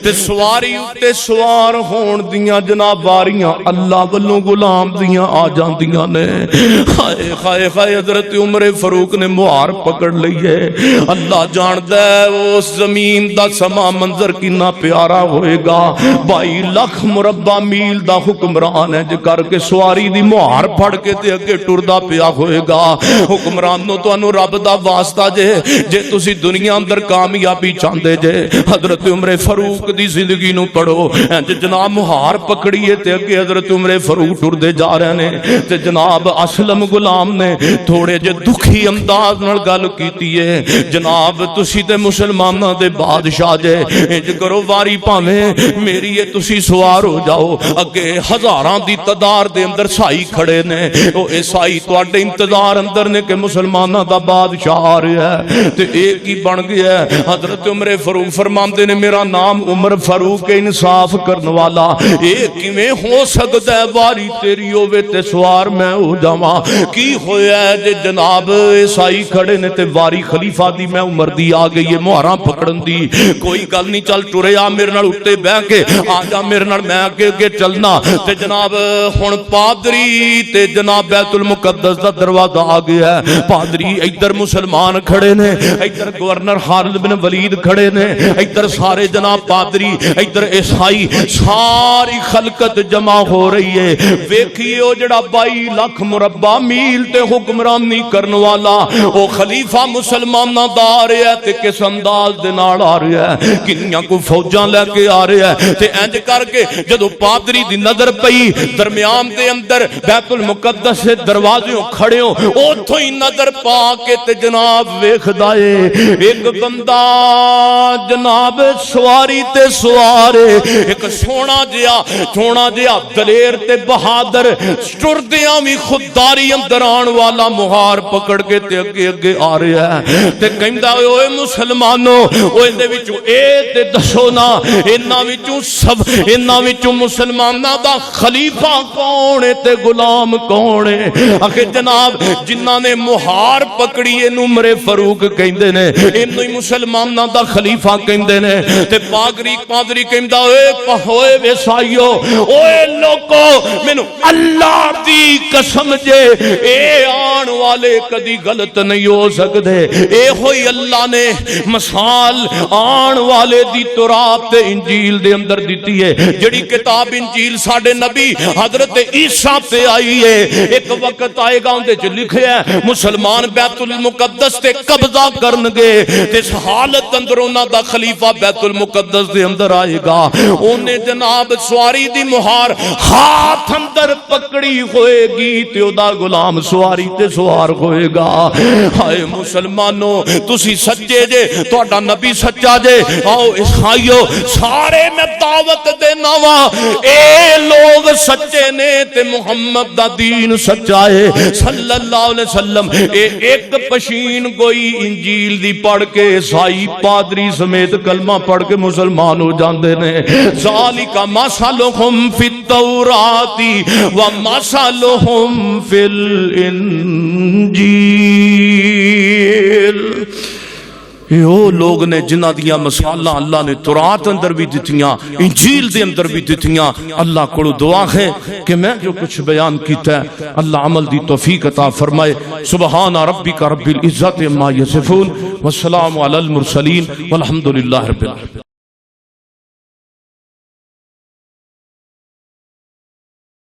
تے سواری اُتے سوار ہون دیاں جناب واریاں اللہ والوں غلام دیاں آ جاندیاں نے ہائے ہائے ہائے حضرت عمر فاروق نے مہار پکڑ لئی ہے اللہ جاندا ہے اس زمین دا سما منظر کنا پیارا ہوئے گا 22 لاکھ مربع میل دا حکمران ہے جے کر کے سواری دی مہار پھڑ کے تے اگے ٹردا پیا ہوئے گا حکمرانوں تانوں رب دا واسطہ جے تسی دنیا اندر کامیابی چاہندے جے حضرت عمر فاروق دی زندگی نو پڑھو انج جناب مہار پکڑیے تے اگے حضرت عمر فاروق ٹردے جا رہے ہیں تے جناب اسلم غلام نے تھوڑے جے دکھی انداز نال گل کیتی ہے جناب تسی تے مسلماناں دے بادشاہ جے انج کرو واری پاویں میری اے تسی سوار ہو جاؤ اگے ہزاراں دی تعداد دے اندر سائی کھڑے نے او عیسائی تواڈے انتظار اندر نے کہ مسلماناں دا بادشاہ آ رہا ہے تے ایک ہی بن گیا ہے حضرت عمر فاروق فرماندے نے میرا نام عمر فاروق انصاف کرن والا اے کیویں ہو سکدا ہے واری تیری ہوے تے سوار میں ہو جاواں کی ہویا ہے جے جناب عیسائی کھڑے نے تے واری خلیفہ دی میں عمر دی آ گئی ہے مہراں پکڑن دی کوئی گل نہیں چل ٹرے آ میرے نال اٹھے بیٹھ کے آ جا میرے نال میں اگے اگے چلنا تے جناب ہن پادری تے جناب بیت المقدس دا دروازہ آ گیا ہے پادری ادھر مسلمان کھڑے نے ادھر گورنر خالد بن ولید کھڑے نے ادھر سارے جناب پادری ادھر عیسائی ساری خلقت جمع ہو رہی ہے ویکھیے او جڑا 22 لاکھ مربع میل تے حکمرانی کرن والا او خلیفہ مسلماناں دا آ رہا ہے تے کس انداز دے نال آ رہا ہے کنیاں کو فوجاں لے کے آ رہا ہے تے انج کر کے جدوں پادری دی نظر پئی درمیان دے اندر بیت المقدس دے دروازے کھڑے ہو اوتھوں ہی نظر پا کے تے جناب ویکھدا اے ایک بندہ جناب سواری تے سوارے ایک سونا جیا دلیر تے بہادر ٹردیاں وی خودداری اندر آن والا مہار پکڑ کے تے اگے اگے آ رہا ہے تے کہندا اوے مسلمانوں اوے دے وچوں اے تے دسو نا انہاں وچوں مسلماناں دا خلیفہ کون ہے تے غلام کون ہے اکھے جناب جنہاں نے مہار پکڑی اینو عمر فاروق کہندے نے اینو ہی مسلماناں دا خلیفہ کہندے نے تے پادری کہندا اوے ویسائیو اوے لوکو مینوں اللہ دی قسم جے اے آن والے کدی غلط نہیں ہو سکدے اے ہوئی اللہ نے مثال آن والے دی تورات تے انجیل دے اندر دتی ہے جڑی کتاب انجیل ساڈے نبی حضرت عیسیٰ تے آئی ہے ایک وقت آئے گا اندے چ لکھیا ہے مسلمان بیت المقدس تے قبضہ کرن گے تے اس حالت اندر انہاں دا خلیفہ بیت المقدس دے اندر آئے گا اونے جناب سواری دی مہار ہاتھ اندر پکڑی ہوئے گی تے او دا غلام سواری تے سوار ہوئے گا ہائے مسلمانوں تسی سچے جے تہاڈا نبی سچا جے آؤ عیسائیو سارے میں دعوت دینا وا اے لوگ سچے نے تے محمد دا دین سچا ہے صلی اللہ علیہ وسلم اے ایک پشین گوئی انجیل دی پڑھ کے عیسائی پادری سمیت کلمہ پڑھ کے مسلمان ہو جاندے نے ذالک مثلہم فی التوراۃ و مثلہم فی الانجیل یہ لوگ نے جنہ دیا مثالاں اللہ نے تورات اندر بھی دتیاں انجیل دے اندر بھی دتیاں اللہ کو دعا ہے کہ میں جو کچھ بیان کیتا ہے اللہ عمل دی توفیق عطا فرمائے سبحان ربک رب العزت عما یصفون والسلام علی المرسلین والحمدللہ رب العالمین